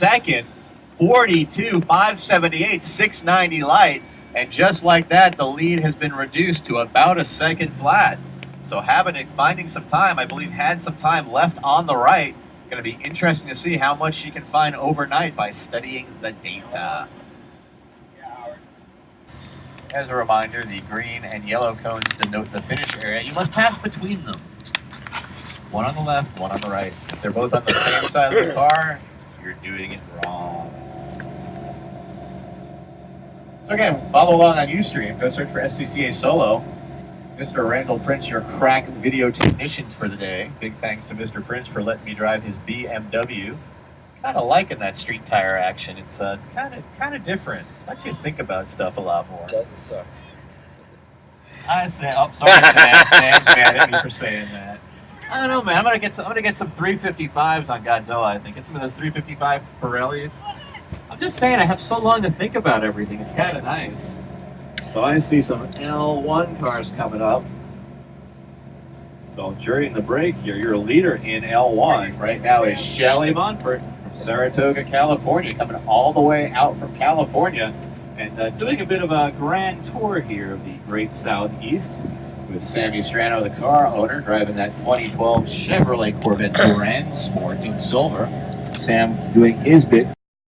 second, 42, 578, 690 light. And just like that, the lead has been reduced to about a second flat. So finding some time, I believe had some time left on the right. Going to be interesting to see how much she can find overnight by studying the data. As a reminder, the green and yellow cones denote the finish area. You must pass between them. One on the left, one on the right. If they're both on the same side of the car, you're doing it wrong. So again, follow along on Ustream. Go search for SCCA Solo. Mr. Randall Prince, your crack video technicians for the day. Big thanks to Mr. Prince for letting me drive his BMW. Kind of liking that street tire action. It's kind of different. Lets you think about stuff a lot more. Doesn't suck. I say, oh, sorry, Sam. Sam's mad at me for saying that. I don't know, man. I'm gonna get some 355s on Godzilla. I think get some of those 355 Pirellis. I'm just saying, I have so long to think about everything. It's kind of nice. So I see some L1 cars coming up. So during the break here, your leader in L1 right now is Shelly Monfort from Saratoga, California, coming all the way out from California and doing a bit of a grand tour here of the Great Southeast with Sammy Strano, the car owner, driving that 2012 Chevrolet Corvette Grand Sport in silver. Sam doing his bit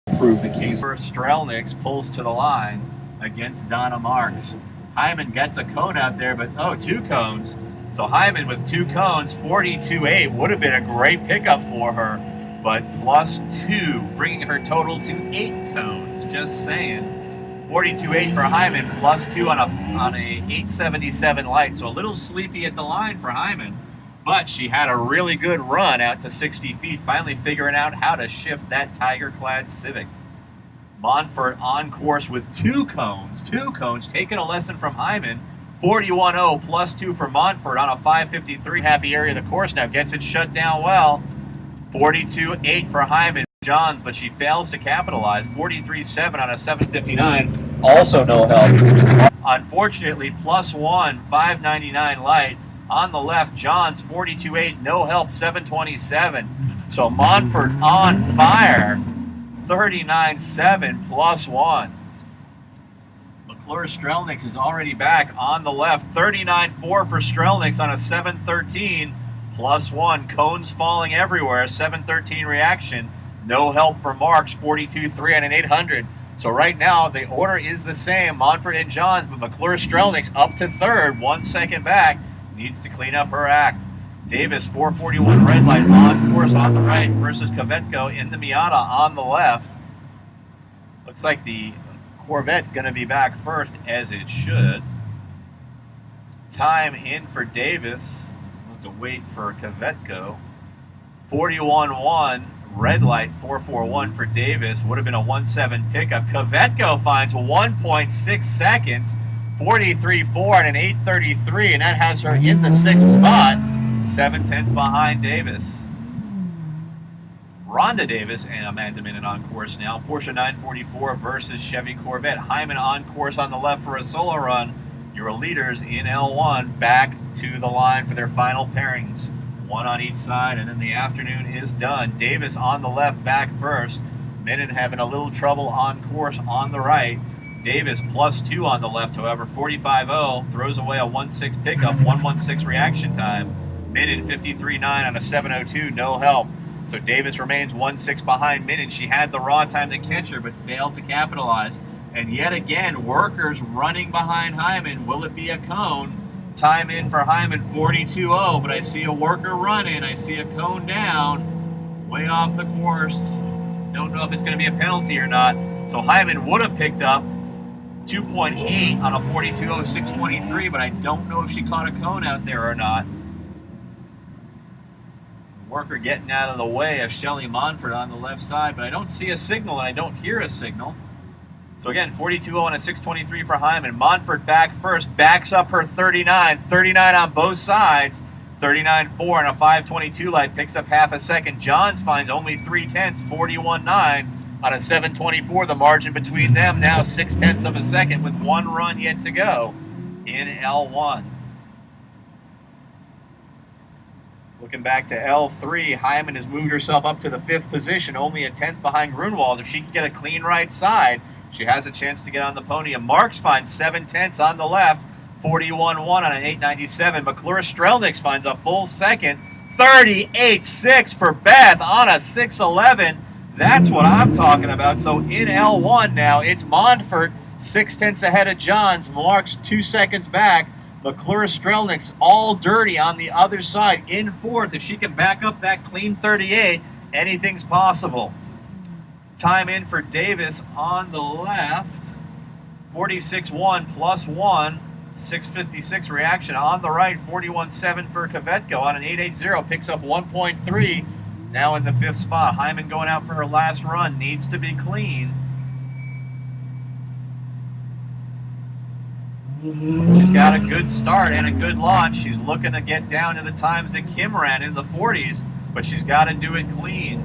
to prove the case. Strelnick pulls to the line against Donna Marks. Hyman gets a cone out there, but two cones. So Hyman with 2 cones, 42.8 would have been a great pickup for her, but +2, bringing her total to 8 cones. Just saying. 42.8 for Hyman, +2 on a 877 light. So a little sleepy at the line for Hyman, but she had a really good run out to 60 feet, finally figuring out how to shift that tiger-clad Civic. Monfort on course with 2 cones, taking a lesson from Hyman. 41.0 +2 for Monfort on a 553. Happy area of the course now, gets it shut down well. 42.8 for Hyman Johns, but she fails to capitalize. 43.7 on a 759, also no help. Unfortunately, +1, 599 light. On the left, Johns, 42.8, no help, 727. So Monfort on fire. 39.7 +1. McClure Strelnick is already back on the left. 39.4 for Strelnick on a 713 +1. Cones falling everywhere. 713 reaction. No help for Marks. 42.3 on an 800. So right now the order is the same. Monfort and Johns, but McClure Strelnick up to third. 1 second back. Needs to clean up her act. Davis, 441 red light on course on the right versus Kvetko in the Miata on the left. Looks like the Corvette's going to be back first, as it should. Time in for Davis. We'll have to wait for Kvetko. 41.1 red light, 441 for Davis. Would have been a 1.7 pickup. Kvetko finds 1.6 seconds. 43.4 and an 833, and that has her in the 6th spot. 7/10 behind Davis. Rhonda Davis and Amanda Minnan on course now. Porsche 944 versus Chevy Corvette. Hyman on course on the left for a solo run. Your leaders in L1 back to the line for their final pairings. 1 on each side, and then the afternoon is done. Davis on the left, back first. Minnan having a little trouble on course on the right. Davis +2 on the left, however. 45.0 throws away a 1.6 pickup, 1.16 reaction time. Minnan 53.9 on a 7.02, no help. So Davis remains 1.6 behind Minnan. She had the raw time to catch her, but failed to capitalize. And yet again, workers running behind Hyman. Will it be a cone? Time in for Hyman, 42.0, but I see a worker running. I see a cone down, way off the course. Don't know if it's going to be a penalty or not. So Hyman would have picked up 2.8 on a 42.0, 623, but I don't know if she caught a cone out there or not. Worker getting out of the way of Shelly Monfort on the left side, but I don't see a signal and I don't hear a signal. So again, 42.0 and a 623 for Hyman. Monfort back first, backs up her 39. 39 on both sides. 39.4 and a 522 light, picks up half a second. Johns finds only 3/10, 41.9 on a 724. The margin between them now 6/10 of a second with 1 run yet to go in L1. Looking back to L3, Hyman has moved herself up to the 5th position, only a 10th behind Grunwald. If she can get a clean right side, she has a chance to get on the podium. Marks finds 7/10 on the left, 41.1 on an 8.97. McClure Strelnick finds a full second, 38.6 for Beth on a 6.11. That's what I'm talking about. So in L1 now, it's Montfort 6/10 ahead of Johns. Marks 2 seconds back. McClure Strelnick's all dirty on the other side in 4th. If she can back up that clean 38, anything's possible. Time in for Davis on the left, 46.1 plus 1, 6.56 reaction. On the right, 41.7 for Kvetko on an 8.80, picks up 1.3. Now in the 5th spot. Hyman going out for her last run, needs to be clean. She's got a good start and a good launch. She's looking to get down to the times that Kim ran in the 40s, but she's got to do it clean.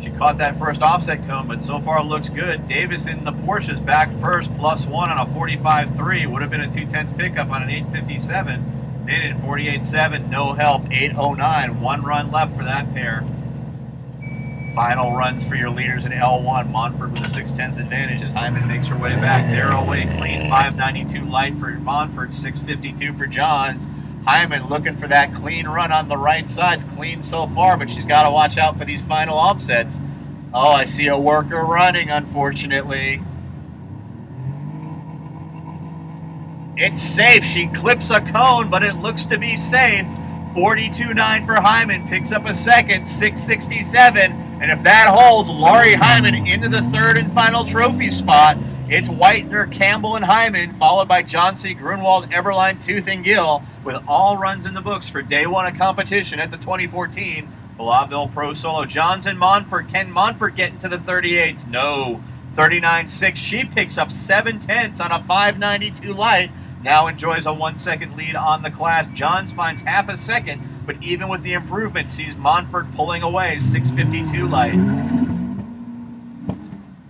She caught that first offset cone, but so far it looks good. Davis in the Porsches back first, plus 1 on a 45.3. Would have been a 2/10 pickup on an 8.57. Then in 48.7, no help, 8.09. 1 run left for that pair. Final runs for your leaders in L1. Montfort with a 6/10 advantage as Hyman makes her way back. They're away clean. 5.92 light for Montfort, 6.52 for Johns. Hyman looking for that clean run on the right side. It's clean so far, but she's got to watch out for these final offsets. Oh, I see a worker running, unfortunately. It's safe. She clips a cone, but it looks to be safe. 42.9 for Hyman, picks up a second, 6.67. And if that holds, Laurie Hyman into the 3rd and final trophy spot. It's Whitener, Campbell, and Hyman, followed by Johnsey, Grunwald, Eberlein, Tooth, and Gill, with all runs in the books for day 1 of competition at the 2014 Blytheville ProSolo. Johns and Montfort. Can Montfort get into the 38s? No. 39.6. She picks up 7/10 on a 5.92 light. Now enjoys a 1-second lead on the class. Johns finds half a second, but even with the improvement, sees Montfort pulling away, 6.52 light.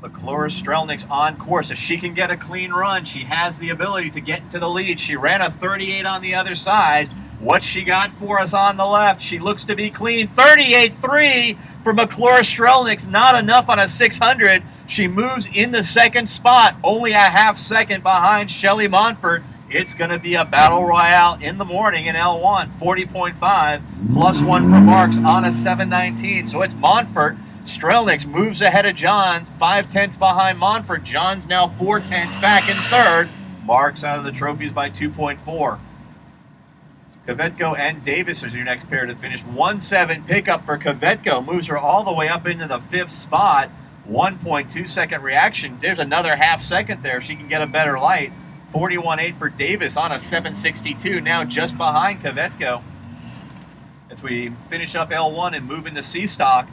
McClure Strelnick's on course. If she can get a clean run, she has the ability to get to the lead. She ran a 38 on the other side. What she got for us on the left, she looks to be clean. 38.3 for McClure Strelnick's, not enough on a 600. She moves in the 2nd spot, only a half second behind Shelly Montfort. It's going to be a battle royale in the morning in L1. 40.5 plus 1 for Marks on a 7.19. So it's Montfort. Strelnick moves ahead of Johns, 5/10 behind Montfort. Johns now 4/10 back in 3rd. Marks out of the trophies by 2.4. Kvetko and Davis is your next pair to finish. 1.7 pickup for Kvetko. Moves her all the way up into the 5th spot. 1.2 second reaction. There's another half second there. She can get a better light. 41.8 for Davis on a 7.62. Now just behind Kvetko. As we finish up L1 and move into C-Stock,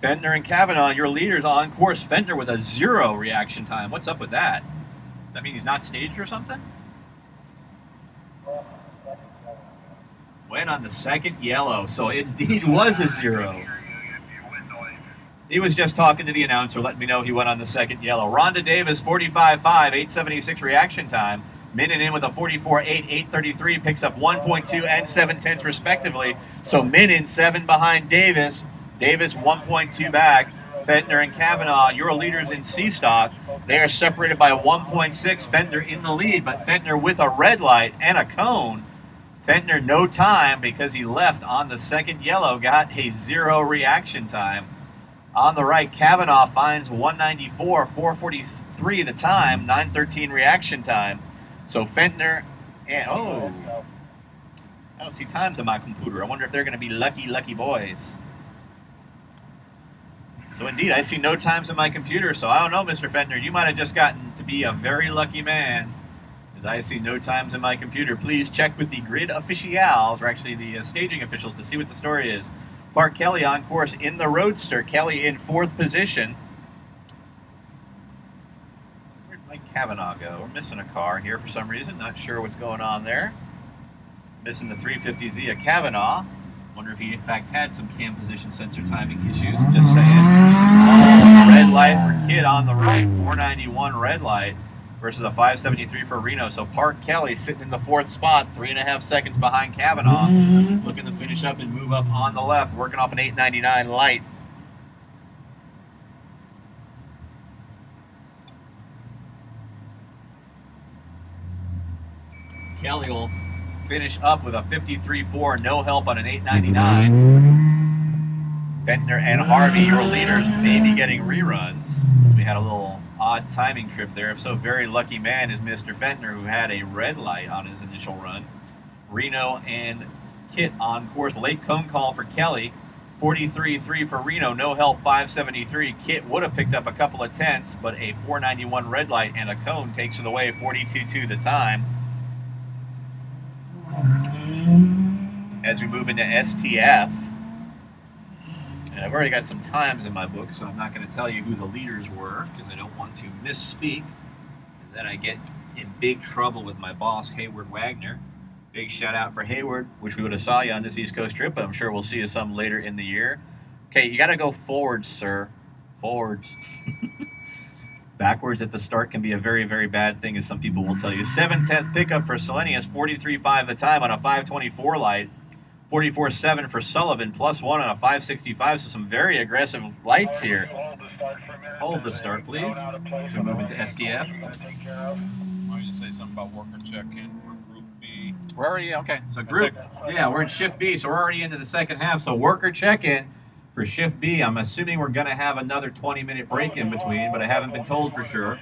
Fentner and Kavanaugh, your leaders on course. Fentner with a 0 reaction time. What's up with that? Does that mean he's not staged or something? Went on the 2nd yellow, so it indeed was a 0. He was just talking to the announcer, letting me know he went on the 2nd yellow. Rhonda Davis, 45.5, 8.76 reaction time. Minnan in with a 44.8, 8.33, picks up 1.2 and 7/10 respectively. So Minnan 7 behind Davis. Davis 1.2 back. Fentner and Kavanaugh, your leaders in C-Stock. They are separated by 1.6. Fentner in the lead, but Fentner with a red light and a cone. Fentner no time because he left on the 2nd yellow, got a 0 reaction time. On the right, Kavanaugh finds 194, 443 the time, 9:13 reaction time. So Fentner, and I don't see times on my computer. I wonder if they're going to be lucky, lucky boys. So indeed, I see no times on my computer, so I don't know, Mr. Fentner. You might have just gotten to be a very lucky man, as I see no times on my computer. Please check with the grid officials, or actually the staging officials, to see what the story is. Park Kelly on course in the Roadster. Kelly in 4th position. Where'd Mike Kavanaugh go? We're missing a car here for some reason. Not sure what's going on there. Missing the 350Z of Kavanaugh. Wonder if he in fact had some cam position sensor timing issues. Just saying. Oh, red light for Kidd on the right. 491 red light. versus a 573 for Reno. So Park Kelly sitting in the 4th spot, 3.5 seconds behind Kavanaugh, looking to finish up and move up on the left, working off an 899 light. Kelly will finish up with a 53.4, no help on an 899. Ventnor and Harvey, your leaders, may be getting reruns. We had a little odd timing trip there. If so, very lucky man is Mr. Ventnor, who had a red light on his initial run. Reno and Kit on course. Late cone call for Kelly. 43.3 for Reno, no help, 573. Kit would have picked up a couple of tenths, but a 491 red light and a cone takes it away, 42.2 the time. As we move into STF, and I've already got some times in my book, so I'm not going to tell you who the leaders were because I don't want to misspeak, because then I get in big trouble with my boss, Hayward Wagner. Big shout out for Hayward. Wish we would have saw you on this East Coast trip, but I'm sure we'll see you some later in the year. Okay, you got to go forwards, sir. Forwards. Backwards at the start can be a very, very bad thing, as some people will tell you. 7/10 pickup for Selenius, 43.5 the time on a 524 light. 44.7 for Sullivan, +1 on a 565. So some very aggressive lights here. Hold the start, please. So we move into SDF. Why don't you say something about worker check-in for Group B? We're already, okay. So group, yeah, we're in Shift B, so we're already into the second half. So worker check-in for Shift B. I'm assuming we're going to have another 20-minute break in between, but I haven't been told for sure.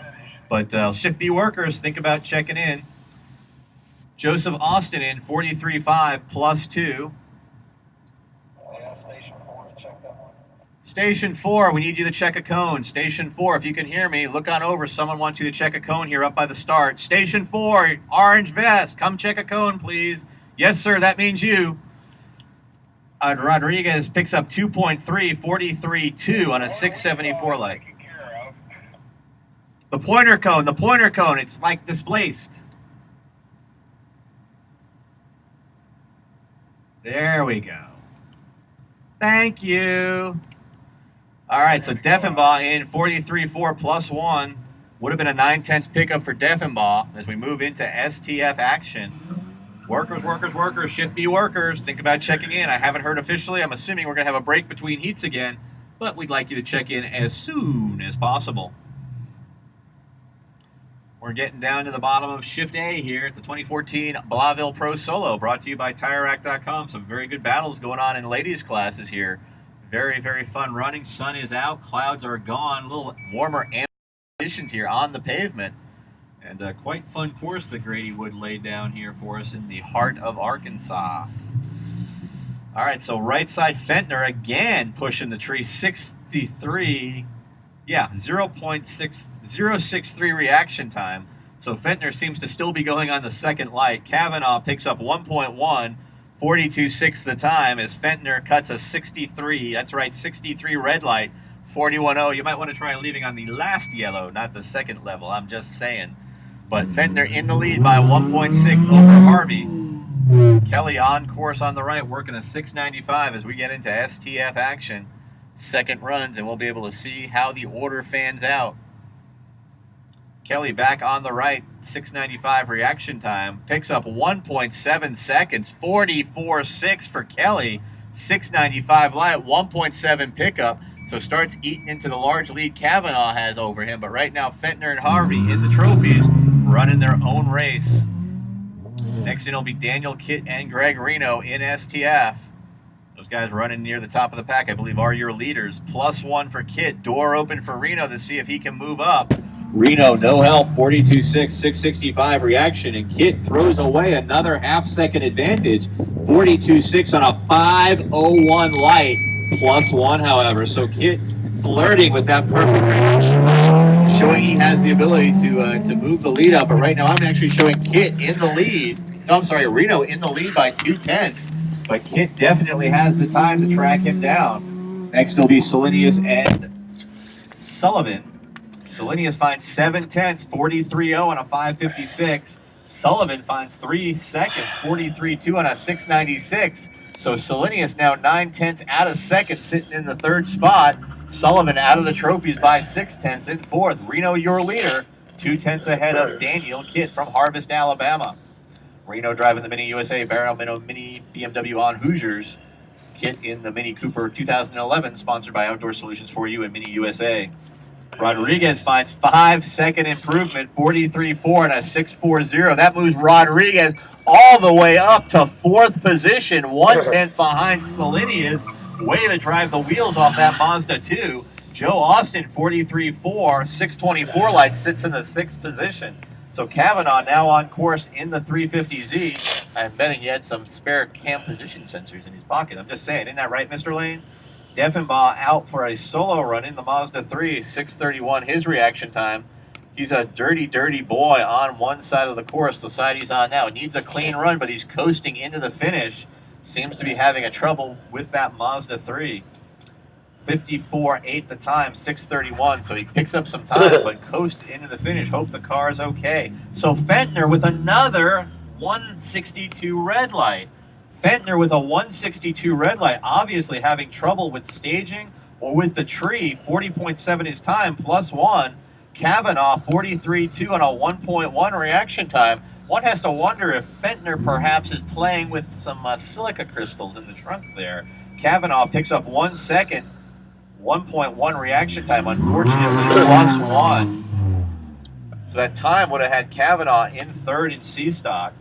But Shift B workers, think about checking in. Joseph Austin in 43.5 +2. Station 4, we need you to check a cone. Station 4, if you can hear me, look on over. Someone wants you to check a cone here up by the start. Station 4, orange vest, come check a cone, please. Yes, sir, that means you. Rodriguez picks up 2.3, 43.2 on a 674 light. The pointer cone, it's like displaced. There we go. Thank you. All right, so Deffenbaugh in 43.4 +1. Would have been a 9/10 pickup for Deffenbaugh as we move into STF action. Workers, workers, workers, Shift B workers, think about checking in. I haven't heard officially. I'm assuming we're going to have a break between heats again, but we'd like you to check in as soon as possible. We're getting down to the bottom of Shift A here at the 2014 Blytheville ProSolo, brought to you by TireRack.com. Some very good battles going on in ladies' classes here. Very, very fun running. Sun is out. Clouds are gone. A little warmer conditions here on the pavement. And quite fun course that Grady Wood laid down here for us in the heart of Arkansas. All right, so right side Ventnor again pushing the tree. 63. Yeah, 0.6063 reaction time. So Ventnor seems to still be going on the second light. Kavanaugh picks up 1.1, 42.6 the time as Ventnor cuts a 63. That's right, 63 red light, 41.0. You might want to try leaving on the last yellow, not the second level. I'm just saying. But Ventnor in the lead by 1.6 over Harvey. Kelly on course on the right, working a 695 as we get into STF action. Second runs, and we'll be able to see how the order fans out. Kelly back on the right, 695 reaction time. Picks up 1.7 seconds, 44.6 for Kelly. 695 light, 1.7 pickup. So starts eating into the large lead Kavanaugh has over him. But right now, Ventnor and Harvey in the trophies running their own race. Next in will be Daniel Kitt and Greg Reno in STF. Those guys running near the top of the pack, I believe, are your leaders. +1 for Kitt. Door open for Reno to see if he can move up. Reno, no help, 42.6, 665 reaction, and Kitt throws away another half-second advantage. 42.6 on a 501 light, +1, however. So Kitt flirting with that perfect reaction, showing he has the ability to move the lead up. But right now, I'm actually showing Kitt in the lead. No, I'm sorry, Reno in the lead by 2/10. But Kitt definitely has the time to track him down. Next will be Selenius and Sullivan. Selenius finds 7/10, 43.0 on a 556. Sullivan finds 3 seconds, 43.2 on a 696. So Selenius now 9/10 out of second, sitting in the third spot. Sullivan out of the trophies by 6/10 in fourth. Reno, your leader, 2/10 ahead of Daniel Kitt from Harvest, Alabama. Reno driving the Mini USA Barrel Mini BMW on Hoosiers. Kitt in the Mini Cooper 2011, sponsored by Outdoor Solutions for You and Mini USA. Rodriguez finds 5-second improvement, 43.4 and a 6.40. That moves Rodriguez all the way up to 4th position, 1/10 behind Salinius. Way to drive the wheels off that Mazda 2. Joe Austin, 43.4, 624 light, sits in the 6th position. So Kavanaugh now on course in the 350Z. I'm betting he had some spare cam position sensors in his pocket. I'm just saying, isn't that right, Mr. Lane? Deffenbaugh out for a solo run in the Mazda 3, 6:31 his reaction time. He's a dirty, dirty boy on one side of the course, the side he's on now. Needs a clean run, but he's coasting into the finish. Seems to be having a trouble with that Mazda 3. 54.8 the time, 6:31, so he picks up some time, but coasts into the finish. Hope the car's okay. So Fentner with another 162 red light. Fentner with a 162 red light, obviously having trouble with staging or with the tree. 40.7 his time, +1. Kavanaugh, 43.2 on a 1.1 reaction time. One has to wonder if Fentner perhaps is playing with some silica crystals in the trunk there. Kavanaugh picks up 1 second, 1.1 reaction time, unfortunately, +1. So that time would have had Kavanaugh in 3rd in C-Stock.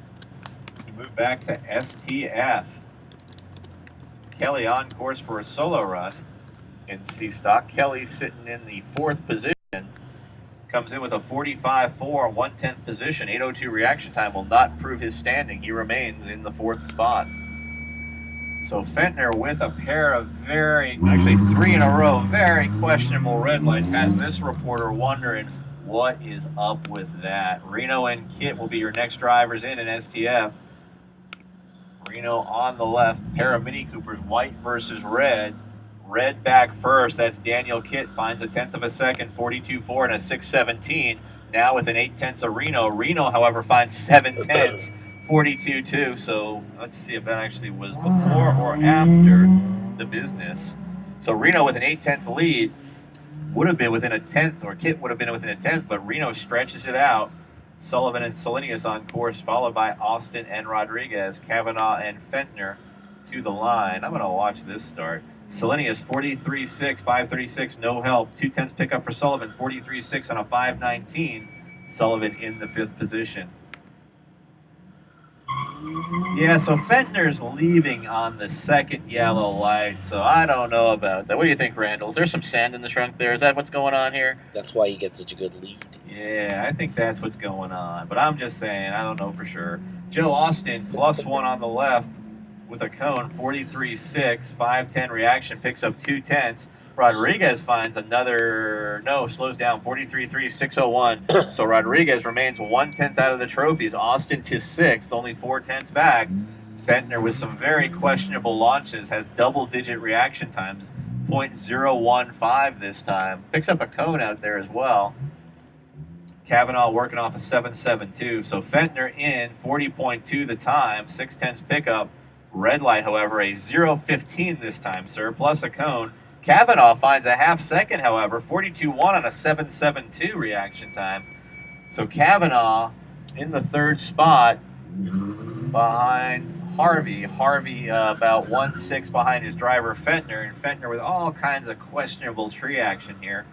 He moved back to STF. Kelly on course for a solo run in C-Stock. Kelly sitting in the 4th position. Comes in with a 45.4, 1/10 position. 8:02 reaction time will not improve his standing. He remains in the 4th spot. So Fentner with a pair of actually 3 in a row, very questionable red lights. Has this reporter wondering what is up with that. Reno and Kitt will be your next drivers in STF. Reno on the left, pair of Mini Coopers, white versus red. Red back first, that's Daniel Kitt, finds a 1/10 of a second, 42.4 and a 6.17. Now with an 8/10 of Reno. Reno, however, finds 7/10, 42.2. So let's see if that actually was before or after the business. So Reno with an 8/10 lead would have been within a 10th, or Kitt would have been within a 10th, but Reno stretches it out. Sullivan and Salinius on course, followed by Austin and Rodriguez, Kavanaugh and Fentner to the line. I'm going to watch this start. Salinius 43.6, 5.36, no help. 2/10 pickup for Sullivan, 43.6 on a 5.19. Sullivan in the 5th position. Yeah, so Fentner's leaving on the 2nd yellow light, so I don't know about that. What do you think, Randall? Is there some sand in the trunk there? Is that what's going on here? That's why you get such a good lead. Yeah, I think that's what's going on, but I'm just saying, I don't know for sure. Joe Austin, +1 on the left with a cone, 43.6, 5.10 reaction, picks up 2/10. Rodriguez finds slows down, 43.3, 6.01. So Rodriguez remains 1/10 out of the trophies. Austin to 6th, only 4/10 back. Fentner with some very questionable launches, has double-digit reaction times, 0.015 this time. Picks up a cone out there as well. Kavanaugh working off a 7.72. So Fentner in, 40.2 the time, 6/10 pickup. Red light, however, a 0.15 this time, sir, plus a cone. Kavanaugh finds a half second, however, 42.1 on a 7.72 reaction time. So Kavanaugh in the 3rd spot behind Harvey. Harvey about 1.6 behind his driver, Fentner, and Fentner with all kinds of questionable tree action here.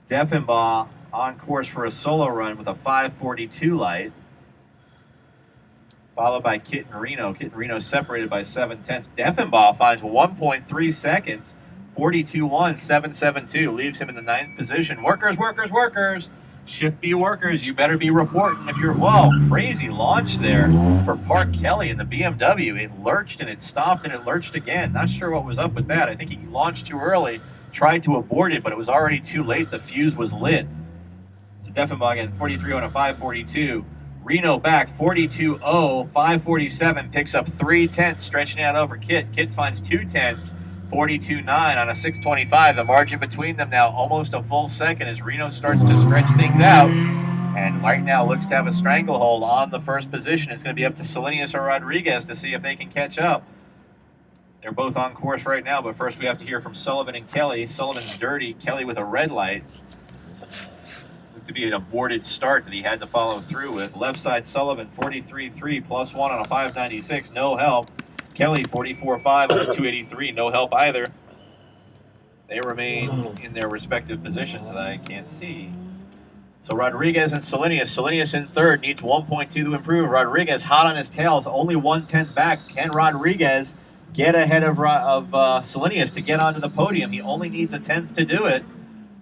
Deffenbaugh on course for a solo run with a 5.42 light, followed by Kitt and Reno. Kitt and Reno separated by 7/10. Deffenbaugh finds 1.3 seconds, 42.1, 7.72, leaves him in the 9th position. Workers, workers, workers. Shift B workers, you better be reporting if you're, whoa, crazy launch there for Park Kelly in the BMW. It lurched and it stopped and it lurched again. Not sure what was up with that. I think he launched too early, tried to abort it, but it was already too late. The fuse was lit. So Deffenbaugh again, 43 on a 5.42. Reno back, 42.0, 5.47, picks up 3/10, stretching out over Kitt. Kitt finds 2/10, 42.9 on a 6.25. The margin between them now almost a full second as Reno starts to stretch things out. And right now looks to have a stranglehold on the 1st position. It's going to be up to Salinius or Rodriguez to see if they can catch up. They're both on course right now, but first we have to hear from Sullivan and Kelly. Sullivan's dirty, Kelly with a red light. Looked to be an aborted start that he had to follow through with. Left side Sullivan 43.3 +1 on a 596, no help. Kelly 44.5 on a 283, no help either. They remain in their respective positions that I can't see. So Rodriguez and Salinius. Salinius in third, needs 1.2 to improve. Rodriguez hot on his tails, only 1/10 back. Can Rodriguez get ahead of Salinius to get onto the podium? He only needs a 10th to do it.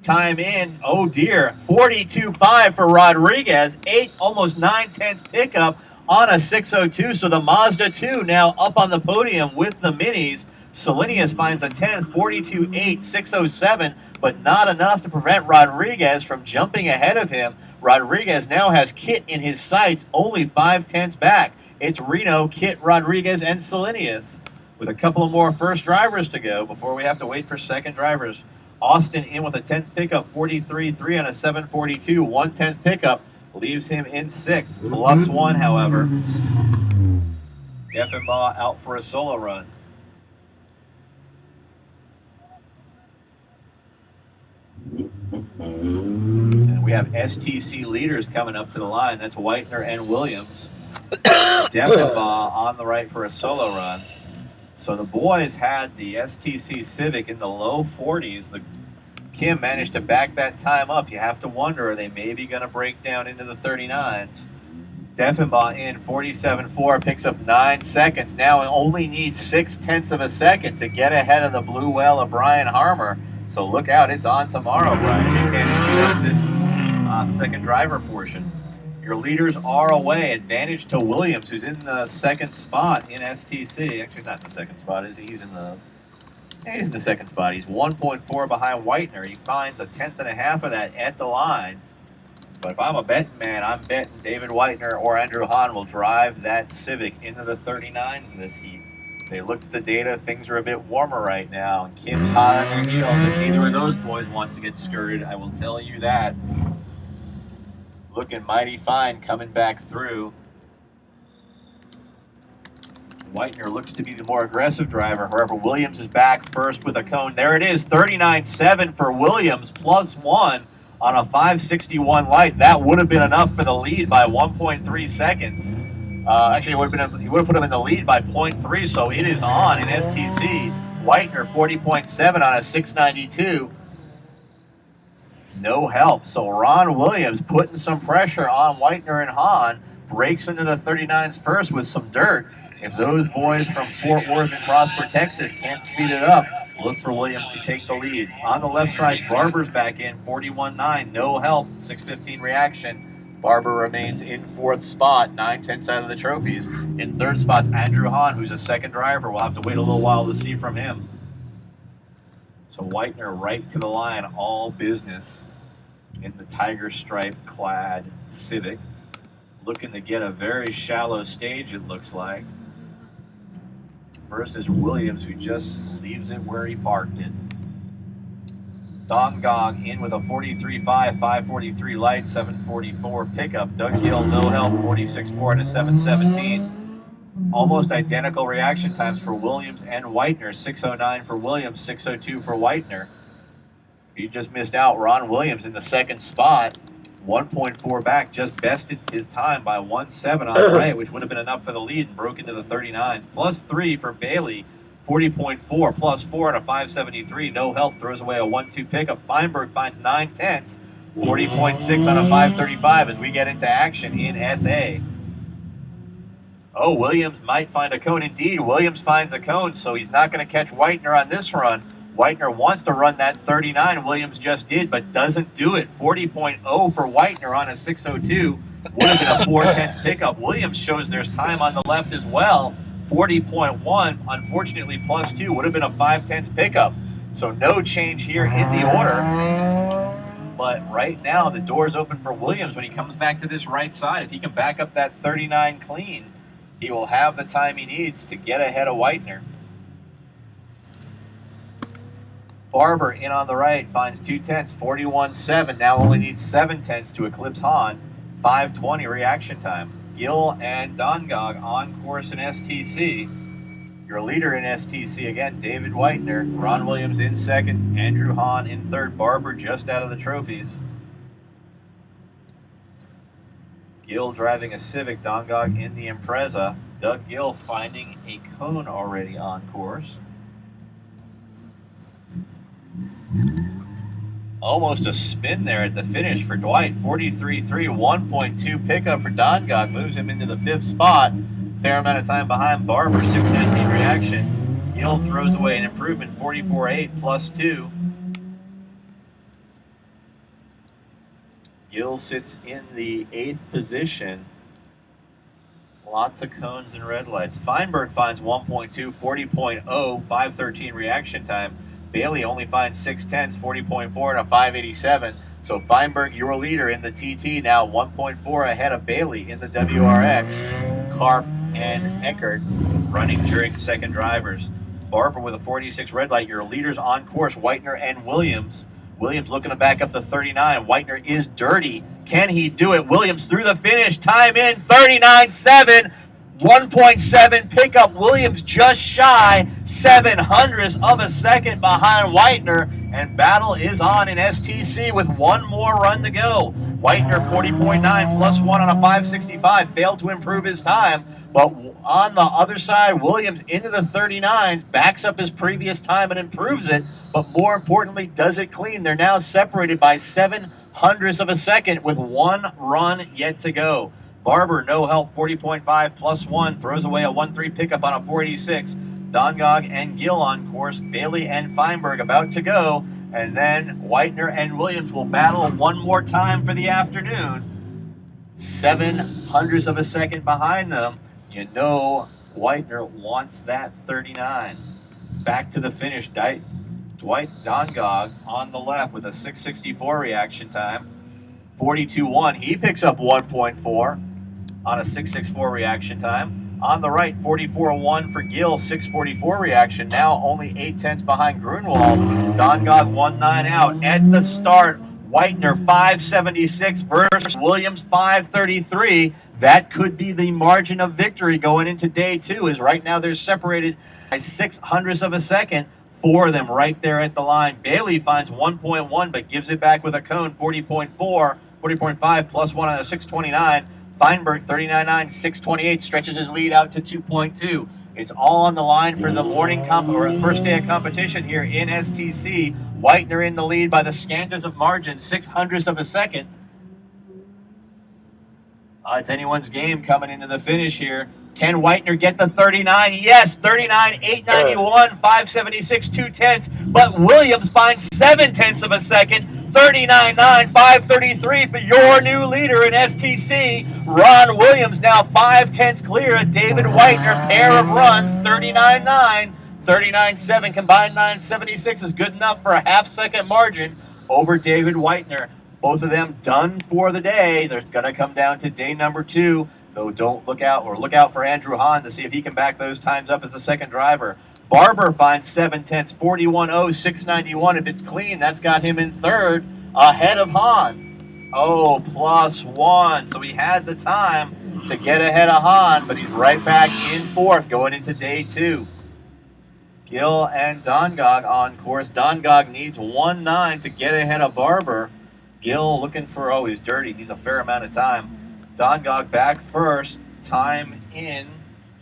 Time in, oh dear, 42.5 for Rodriguez. almost 9/10 pickup on a 602. So the Mazda 2 now up on the podium with the minis. Salinius finds a 10th, 42.8, 607, but not enough to prevent Rodriguez from jumping ahead of him. Rodriguez now has Kit in his sights, only 5/10 back. It's Reno, Kit, Rodriguez, and Salinius, with a couple of more first drivers to go before we have to wait for second drivers. Austin in with a 10th pickup, 43.3 on a 742, 1/10 pickup, leaves him in 6th, +1, however. Deffenbaugh out for a solo run. And we have STC leaders coming up to the line. That's Whitener and Williams. Deffenbaugh on the right for a solo run. So the boys had the STC Civic in the low 40s. Kim managed to back that time up. You have to wonder, are they maybe going to break down into the 39s? Deffenbaugh in 47.4, picks up 9 seconds. Now it only needs 6/10 of a second to get ahead of the blue whale of Brian Harmer. So look out, it's on tomorrow, Brian. You can't speed up this second driver portion. Your leaders are away. Advantage to Williams, who's in the second spot in STC. Actually, not in the second spot, is he? He's in the second spot. He's 1.4 behind Whitener. He finds a 1/10.5 of that at the line. But if I'm a betting man, I'm betting David Whitener or Andrew Hahn will drive that Civic into the 39s this heat. They looked at the data. Things are a bit warmer right now. And Kim's hot on their heels. If either of those boys wants to get skirted, I will tell you that. Looking mighty fine coming back through. Whitener looks to be the more aggressive driver. However, Williams is back first with a cone. There it is, 39.7 for Williams, +1 on a 561 light. That would have been enough for the lead by 1.3 seconds. Actually, he would have put him in the lead by 0.3, so it is on in STC. Whitener, 40.7 on a 692. No help. So Ron Williams putting some pressure on Whitener and Hahn, breaks into the 39s first with some dirt. If those boys from Fort Worth and Prosper, Texas can't speed it up, look for Williams to take the lead. On the left side, Barber's back in, 41.9, no help, 6:15 reaction. Barber remains in 4th spot, 9/10 out of the trophies. In 3rd spot's Andrew Hahn, who's a second driver. We'll have to wait a little while to see from him. So Whitener right to the line, all business in the tiger stripe clad Civic. Looking to get a very shallow stage, it looks like. Versus Williams, who just leaves it where he parked it. Dongog in with a 43.5, 543 light, 744 pickup. Doug Gill, no help, 46.4 and a 717. Almost identical reaction times for Williams and Whitener. 609 for Williams, 602 for Whitener. You just missed out. Ron Williams in the second spot, 1.4 back, just bested his time by 1.7 on the right, which would have been enough for the lead and broke into the 39s. +3 for Bailey, 40.4, +4 on a 573. No help, throws away a 1-2 pickup. Feinberg finds 9/10, 40.6 on a 535 as we get into action in SA. Oh, Williams might find a cone. Indeed, Williams finds a cone, so he's not going to catch Whitener on this run. Whitener wants to run that 39. Williams just did, but doesn't do it. 40.0 for Whitener on a 602. Would have been a 4/10 pickup. Williams shows there's time on the left as well. 40.1, unfortunately, +2 would have been a 5/10 pickup. So no change here in the order. But right now, the door's open for Williams when he comes back to this right side. If he can back up that 39 clean, he will have the time he needs to get ahead of Whitener. Barber in on the right, finds 2/10, 41.7. Now only needs 7/10 to eclipse Hahn. 5:20 reaction time. Gill and Dongog on course in STC. Your leader in STC again, David Whitener. Ron Williams in second, Andrew Hahn in third. Barber just out of the trophies. Gill driving a Civic, Dongog in the Impreza. Doug Gill finding a cone already on course. Almost a spin there at the finish for Dwight. 43.3, 1.2 pickup for Dongog. Moves him into the 5th spot. Fair amount of time behind Barber. 6.19 reaction. Gill throws away an improvement. 44.8 plus 2. Gill sits in the 8th position. Lots of cones and red lights. Feinberg finds 1.2, 40.0, 5.13 reaction time. Bailey only finds 6/10, 40.4 and a 5.87. So Feinberg, your leader in the TT, now 1.4 ahead of Bailey in the WRX. Karp and Eckert running during second drivers. Barber with a 46 red light. Your leaders on course, Whitener and Williams. Williams looking to back up to 39. Whitener is dirty. Can he do it? Williams through the finish. Time in 39.7. 1.7 pickup. Williams just shy 0.07 of a second behind Whitener, and battle is on in STC with one more run to go. Whitener 40.9 plus 1 on a 5.65, failed to improve his time, but on the other side, Williams into the 39s, backs up his previous time and improves it, but more importantly, does it clean. They're now separated by 0.07 of a second with one run yet to go. Barber, no help, 40.5 plus 1, throws away a 1.3 pickup on a 486. Dongog and Gill on course. Bailey and Feinberg about to go. And then Whitener and Williams will battle one more time for the afternoon. 0.07 of a second behind them. You know Whitener wants that 39. Back to the finish, Dwight Dongog on the left with a 6.64 reaction time. 42.1, he picks up 1.4 on a 6.64 reaction time. On the right, 44.1 for Gill, 6.44 reaction. Now only 0.8 behind Grunwald. Dongog 1.9 out. At the start, Whitener 5.76 versus Williams 5.33. That could be the margin of victory going into day 2, as right now they're separated by 0.06 of a second. 4 of them right there at the line. Bailey finds 1.1 but gives it back with a cone, 40.5 plus 1 on a 6.29. Feinberg 39.9, 6.28, stretches his lead out to 2.2. It's all on the line for the morning first day of competition here in STC. Whitener in the lead by the scantest of margins, 0.06 of a second. It's anyone's game coming into the finish here. Can Whitener get the 39? Yes, 39, 891, 576, 2/10. But Williams finds 0.7 of a second, 39.9, 533 for your new leader in STC. Ron Williams now 5/10 clear of David Whitener. Pair of runs, 39.9, 39.7, combined 9.76 is good enough for a half-second margin over David Whitener. Both of them done for the day. There's going to come down to day number 2. Though don't look out for Andrew Hahn to see if he can back those times up as a second driver. Barber finds 0.7, 41.0, 6.91. If it's clean, that's got him in third ahead of Hahn. Oh, plus 1. So he had the time to get ahead of Hahn, but he's right back in fourth going into day 2. Gill and Dongog on course. Dongog needs 1.9 to get ahead of Barber. Gill looking for, he's dirty. Needs a fair amount of time. Dongog back first. Time in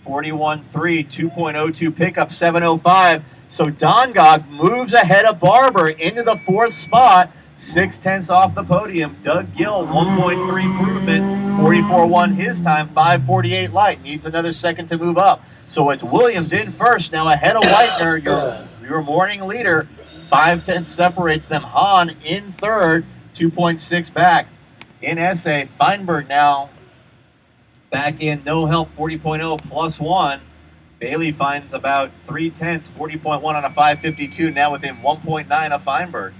41.3, 2.02 pickup, 7.05. So Dongog moves ahead of Barber into the 4th spot. 0.6 off the podium. Doug Gill, 1.3 improvement. 44.1 his time, 5.48 light. Needs another second to move up. So it's Williams in first, now ahead of Whitener, your morning leader. 5.10 separates them. Hahn in third, 2.6 back. In SA, Feinberg now back in, no help, 40.0 plus 1. Bailey finds about 0.3, 40.1 on a 5.52, now within 1.9 of Feinberg.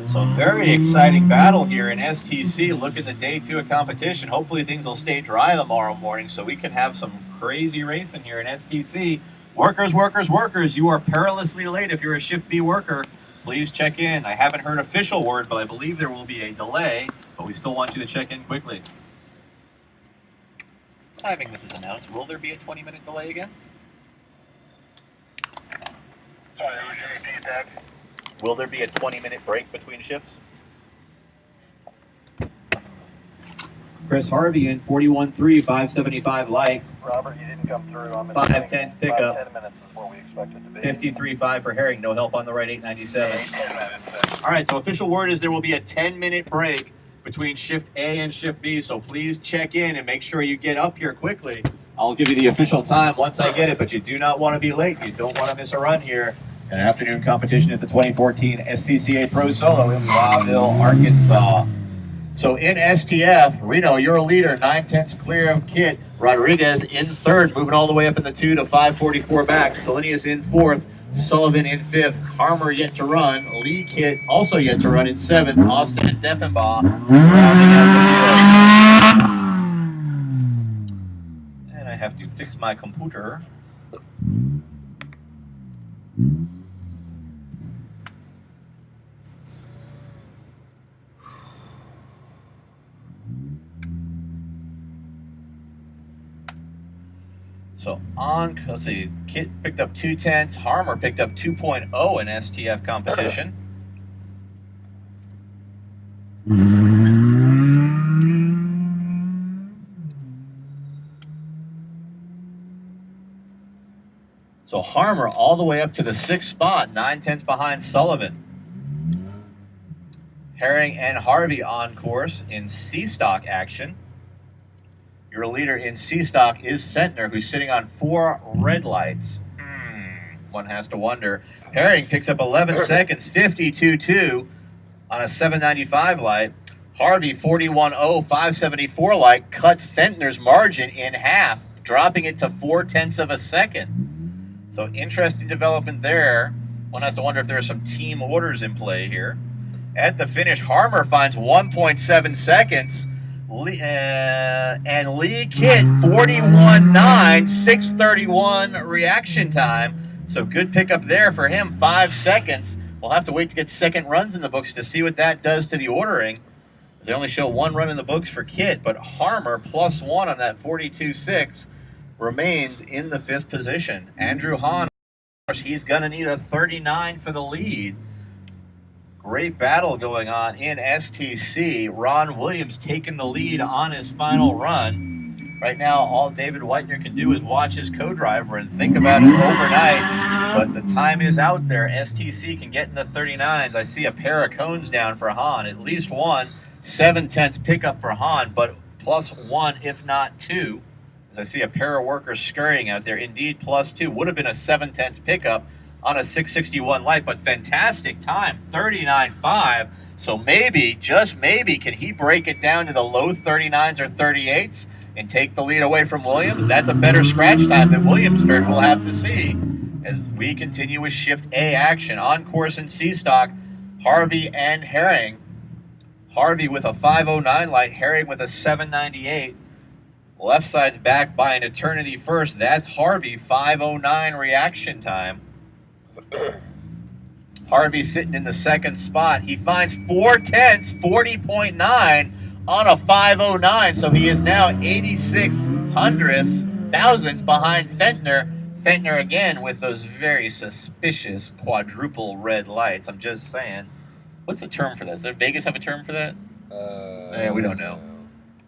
So very exciting battle here in STC. Look at the day 2 of competition. Hopefully things will stay dry tomorrow morning so we can have some crazy racing here in STC. Workers, workers, workers, you are perilously late if you're a Shift B worker. Please check in. I haven't heard official word, but I believe there will be a delay, but we still want you to check in quickly. Timing this is announced. Will there be a 20-minute delay again? Will there be a 20-minute break between shifts? Chris Harvey in 41.3, 575 light. Robert, you didn't come through. I'm 5/10 pickup. 10 minutes before we expected to be. 53.5 for Herring. No help on the right, 897. All right, so official word is there will be a 10-minute break between shift A and shift B, so please check in and make sure you get up here quickly. I'll give you the official time once I get it, but you do not want to be late. You don't want to miss a run here. An afternoon competition at the 2014 SCCA ProSolo in Blytheville, Arkansas. So in STF, Reno, your leader, 9/10 clear of Kit. Rodriguez in third, moving all the way up in the 2 to 5:44 back. Selenius in fourth. Sullivan in fifth. Harmer yet to run. Lee Kit also yet to run in seventh. Austin and Deffenbaugh rounding out the field. And I have to fix my computer. So on, let's see, Kit picked up 2/10, Harmer picked up 2.0 in STF competition. So Harmer all the way up to the 6th spot, 9/10 behind Sullivan. Herring and Harvey on course in C-Stock action. Your leader in C-Stock is Fentner, who's sitting on 4 red lights. One has to wonder. Herring picks up 11 seconds, 52.2 on a 795 light. Harvey, 41.0, 574 light, cuts Fentner's margin in half, dropping it to 0.4 of a second. So interesting development there. One has to wonder if there are some team orders in play here. At the finish, Harmer finds 1.7 seconds. And Lee Kit 41.9, 6:31 reaction time. So good pickup there for him, 5 seconds. We'll have to wait to get second runs in the books to see what that does to the ordering. They only show 1 run in the books for Kit, but Harmer +1 on that 42.6 remains in the 5th position. Andrew Hahn, of course, he's going to need a 39 for the lead. Great battle going on in STC. Ron Williams taking the lead on his final run. Right now, all David Whitener can do is watch his co-driver and think about it overnight. But the time is out there. STC can get in the 39s. I see a pair of cones down for Hahn. At least one. 7/10 pickup for Hahn, but +1, if not 2. As I see a pair of workers scurrying out there. Indeed, +2. Would have been a 7/10 pickup on a 661 light, but fantastic time, 39.5. So maybe, just maybe, can he break it down to the low 39s or 38s and take the lead away from Williams? That's a better scratch time than Williams heard. We'll have to see as we continue with Shift A action. On course in C-Stock, Harvey and Herring. Harvey with a 509 light, Herring with a 798. Left side's back by an eternity first. That's Harvey, 509 reaction time. Harvey sitting in the 2nd spot. He finds 4/10, 40.9 on a 509. So he is now 86 thousandths behind Fentner. Fentner again with those very suspicious quadruple red lights. I'm just saying. What's the term for that? Does Vegas have a term for that? We don't know.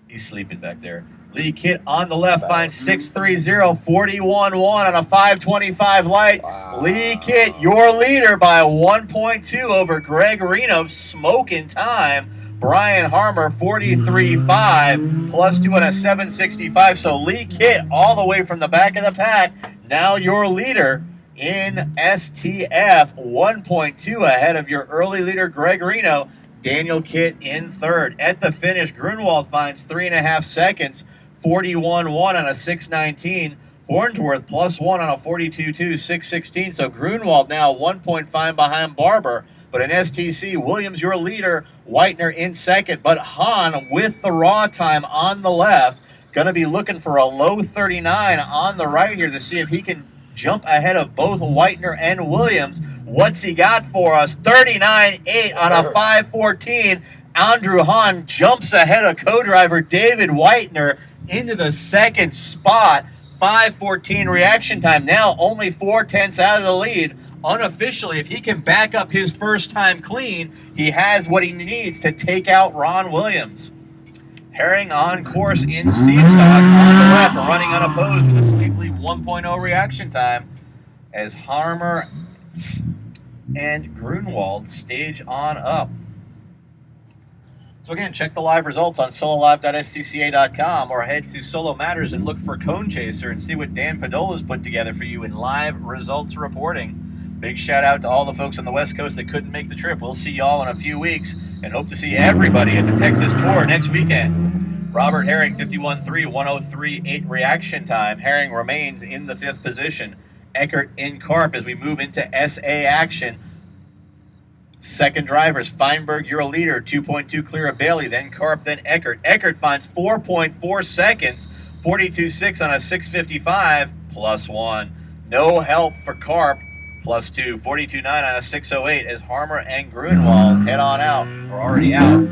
He's sleeping back there. Lee Kit on the left finds 630, 41.1 on a 525 light. Wow. Lee Kit, your leader by 1.2 over Greg Reno, smoking time. Brian Harmer, 43.5, +2 on a 765. So Lee Kit all the way from the back of the pack. Now your leader in STF, 1.2 ahead of your early leader, Greg Reno. Daniel Kit in 3rd. At the finish, Grunwald finds 3.5 seconds, 41.1 on a 619. Hornsworth +1 on a 42.2, 616. So Grunwald now 1.5 behind Barber. But in STC, Williams your leader, Whitener in 2nd. But Hahn with the raw time on the left. Going to be looking for a low 39 on the right here to see if he can jump ahead of both Whitener and Williams. What's he got for us? 39.8 on a 514. Andrew Hahn jumps ahead of co-driver David Whitener into the 2nd spot. 5:14 reaction time. Now only 4/10 out of the lead. Unofficially, if he can back up his first time clean, he has what he needs to take out Ron Williams. Herring on course in C-Stock on the left, running unopposed with a sleepily 1.0 reaction time as Harmer and Grunwald stage on up. So again, check the live results on sololive.scca.com or head to Solo Matters and look for Cone Chaser and see what Dan Padola's put together for you in live results reporting. Big shout out to all the folks on the West Coast that couldn't make the trip. We'll see y'all in a few weeks and hope to see everybody at the Texas Tour next weekend. Robert Herring, 51.3, 103.8 reaction time. Herring remains in the 5th position. Eckert in Carp as we move into SA action. Second drivers, Feinberg, you're a leader, 2.2 clear of Bailey, then Carp, then Eckert. Eckert finds 4.4 seconds, 42.6 on a 6.55, +1. No help for Carp, +2, 42.9 on a 6.08 as Harmer and Grunwald head on out, or already out.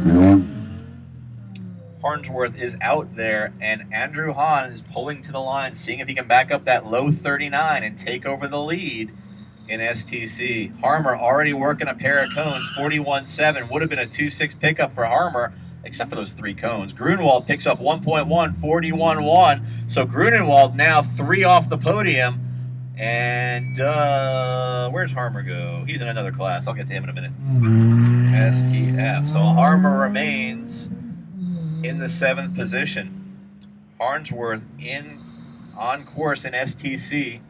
Harnsworth is out there, and Andrew Hahn is pulling to the line, seeing if he can back up that low 39 and take over the lead in STC. Harmer already working a pair of cones, 41.7. Would have been a 2.6 pickup for Harmer, except for those 3 cones. Grunwald picks up 1.1, 41.1. So Grunwald now 3 off the podium. And where's Harmer go? He's in another class. I'll get to him in a minute. STF. So Harmer remains in the 7th position. Harnsworth on course in STC.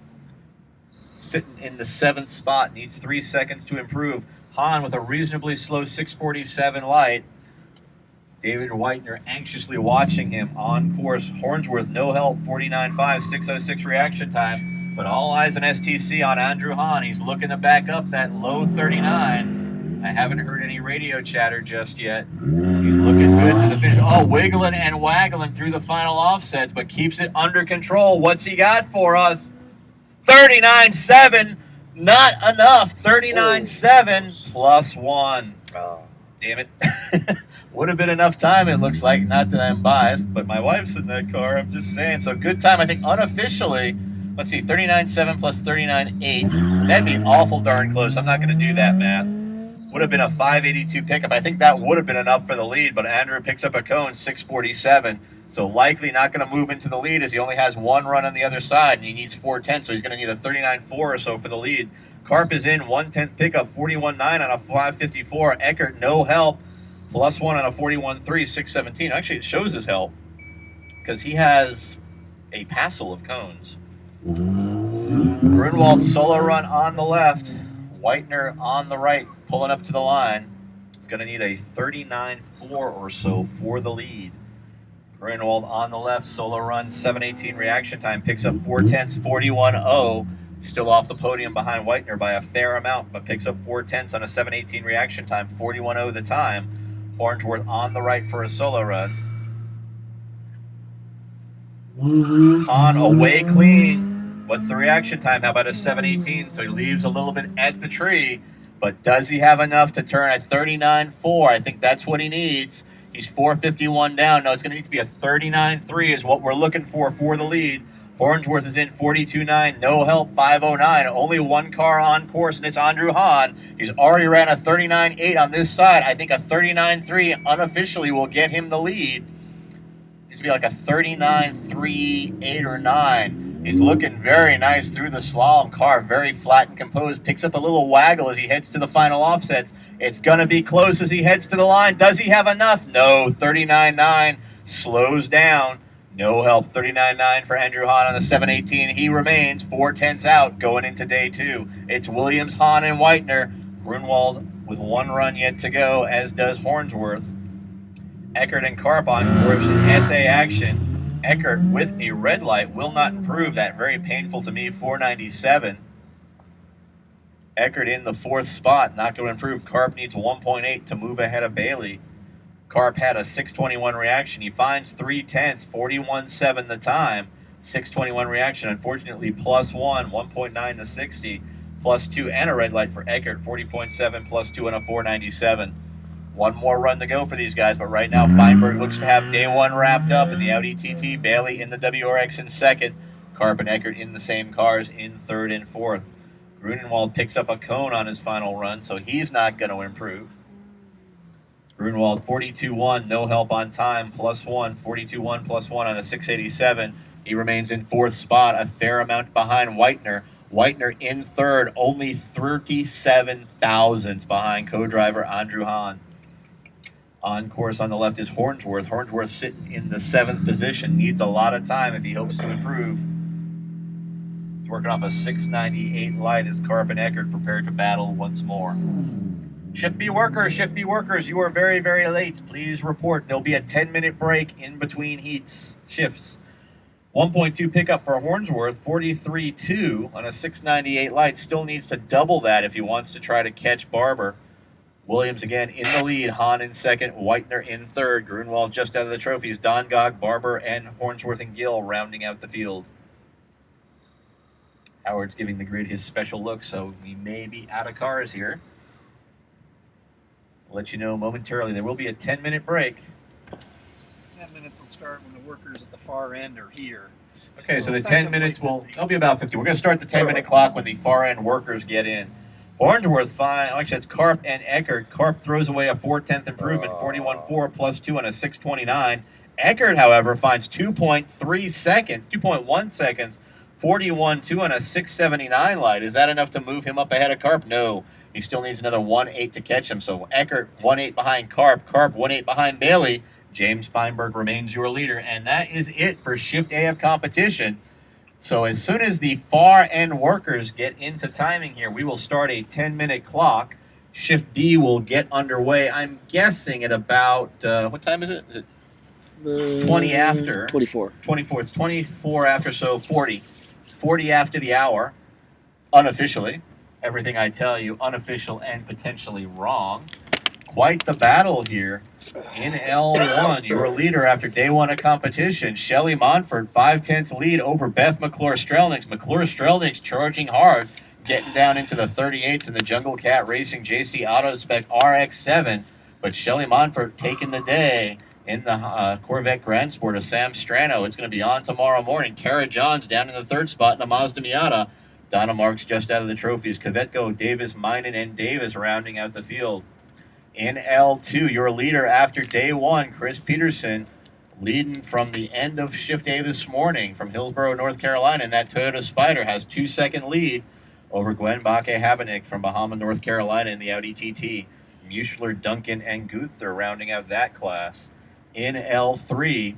Sitting in the 7th spot, needs 3 seconds to improve. Hahn with a reasonably slow 6:47 light. David Whitener anxiously watching him on course. Harnsworth no help, 49.5, 6:06 reaction time. But all eyes on STC on Andrew Hahn. He's looking to back up that low 39. I haven't heard any radio chatter just yet. He's looking good to the finish. Oh, wiggling and waggling through the final offsets, but keeps it under control. What's he got for us? 39.7, not enough. 39.7 +1. Oh. Damn it. Would have been enough time, it looks like. Not that I'm biased, but my wife's in that car. I'm just saying. So good time, I think, unofficially. Let's see, 39.7 plus 39.8. That'd be awful darn close. I'm not going to do that math. Would have been a 5.82 pickup. I think that would have been enough for the lead, but Andrew picks up a cone, 6.47. So likely not going to move into the lead as he only has 1 run on the other side, and he needs 4.10, so he's going to need a 39.4 or so for the lead. Carp is in, 1/10 pickup, 41.9 on a 5.54. Eckert, no help, +1 on a 41.3, 6.17. Actually, it shows his help because he has a passel of cones. Grunwald solo run on the left. Whitener on the right, pulling up to the line. He's going to need a 39.4 or so for the lead. Grunwald on the left, solo run, 7.18 reaction time, picks up 4/10, 41.0. Still off the podium behind Whitener by a fair amount, but picks up 4/10 on a 7.18 reaction time, 41.0 the time. Harnsworth on the right for a solo run. Hahn away clean. What's the reaction time? How about a 7.18? So he leaves a little bit at the tree, but does he have enough to turn a 39.4? I think that's what he needs. He's 4.51 down. No, it's going to need to be a 39.3 is what we're looking for the lead. Harnsworth is in 42.9. No help, 5.09. Only 1 car on course, and it's Andrew Hahn. He's already ran a 39.8 on this side. I think a 39.3 unofficially will get him the lead. Needs to be like a 39.3, 8 or 9. He's looking very nice through the slalom car, very flat and composed. Picks up a little waggle as he heads to the final offsets. It's going to be close as he heads to the line. Does he have enough? No, 39.9. Slows down. No help, 39.9 for Andrew Hahn on a 7.18. He remains 4/10 out going into day 2. It's Williams, Hahn, and Whitener. Grunwald with 1 run yet to go, as does Harnsworth. Eckert and Carp on course in SA action. Eckert with a red light will not improve. That very painful to me, 4.97. Eckert in the 4th spot, not going to improve. Carp needs 1.8 to move ahead of Bailey. Carp had a 6.21 reaction. He finds 3/10, 41.7 the time. 6.21 reaction, unfortunately, +1, 1.9 to 60, +2, and a red light for Eckert, 40.7, +2, and a 4.97. 1 more run to go for these guys, but right now Feinberg looks to have day 1 wrapped up in the Audi TT. Bailey in the WRX in 2nd. Carp and Eckert in the same cars in 3rd and 4th. Grunewald picks up a cone on his final run, so he's not going to improve. Grunwald 42-1, no help on time, +1, 42-1, +1 on a 687. He remains in 4th spot, a fair amount behind Whitener. Whitener in 3rd, only 37 thousandths behind co-driver Andrew Hahn. On course on the left is Hornsworth. Hornsworth sitting in the 7th position. Needs a lot of time if he hopes to improve. He's working off a 698 light as Karp and Eckert prepare to battle once more. Shift B workers, you are very, very late. Please report. There'll be a 10-minute break in between shifts. 1.2 pickup for Hornsworth, 43.2 on a 698 light. Still needs to double that if he wants to try to catch Barber. Williams again in the lead, Hahn in 2nd, Whitener in 3rd, Grunwald just out of the trophies, Dongog, Barber, and Hornsworth and Gill rounding out the field. Howard's giving the grid his special look, so we may be out of cars here. I'll let you know momentarily. There will be a 10-minute break. 10 minutes will start when the workers at the far end are here. Okay, so the 10 minutes they'll be about 50. We're going to start the 10-minute clock when the far end workers get in. Hornsworth, fine. Actually, it's Karp and Eckert. Karp throws away a 4/10 improvement, 41.4 +2 on a 629. Eckert, however, finds 2.1 seconds, 41.2 on a 679 light. Is that enough to move him up ahead of Karp? No. He still needs another 1.8 to catch him. So Eckert 1.8 behind Karp, Karp 1.8 behind Bailey. James Feinberg remains your leader. And that is it for Shift A of competition. So as soon as the far end workers get into timing here, we will start a 10-minute clock. Shift B will get underway. I'm guessing at about, what time is it? Is it 20 after? 24. 24. It's 24 after, so 40. 40 after the hour, unofficially. Everything I tell you, unofficial and potentially wrong. Quite the battle here in L1. Your leader after day 1 of competition, Shelly Monfort, 5/10 lead over Beth McClure-Strelniks. McClure-Strelniks charging hard, getting down into the 38s in the Jungle Cat Racing JC Auto Spec RX-7. But Shelly Monfort taking the day in the Corvette Grand Sport of Sam Strano. It's going to be on tomorrow morning. Tara Johns down in the 3rd spot in a Mazda Miata. Donna Marks just out of the trophies. Kvetko, Davis, Minen, and Davis rounding out the field. In L2, your leader after day 1, Chris Peterson, leading from the end of Shift A this morning from Hillsborough, North Carolina. And that Toyota Spider has 2-second lead over Gwen Bakke-Habenik from Bahama, North Carolina in the Audi TT. Muschler, Duncan, and Gunther rounding out that class. In L3,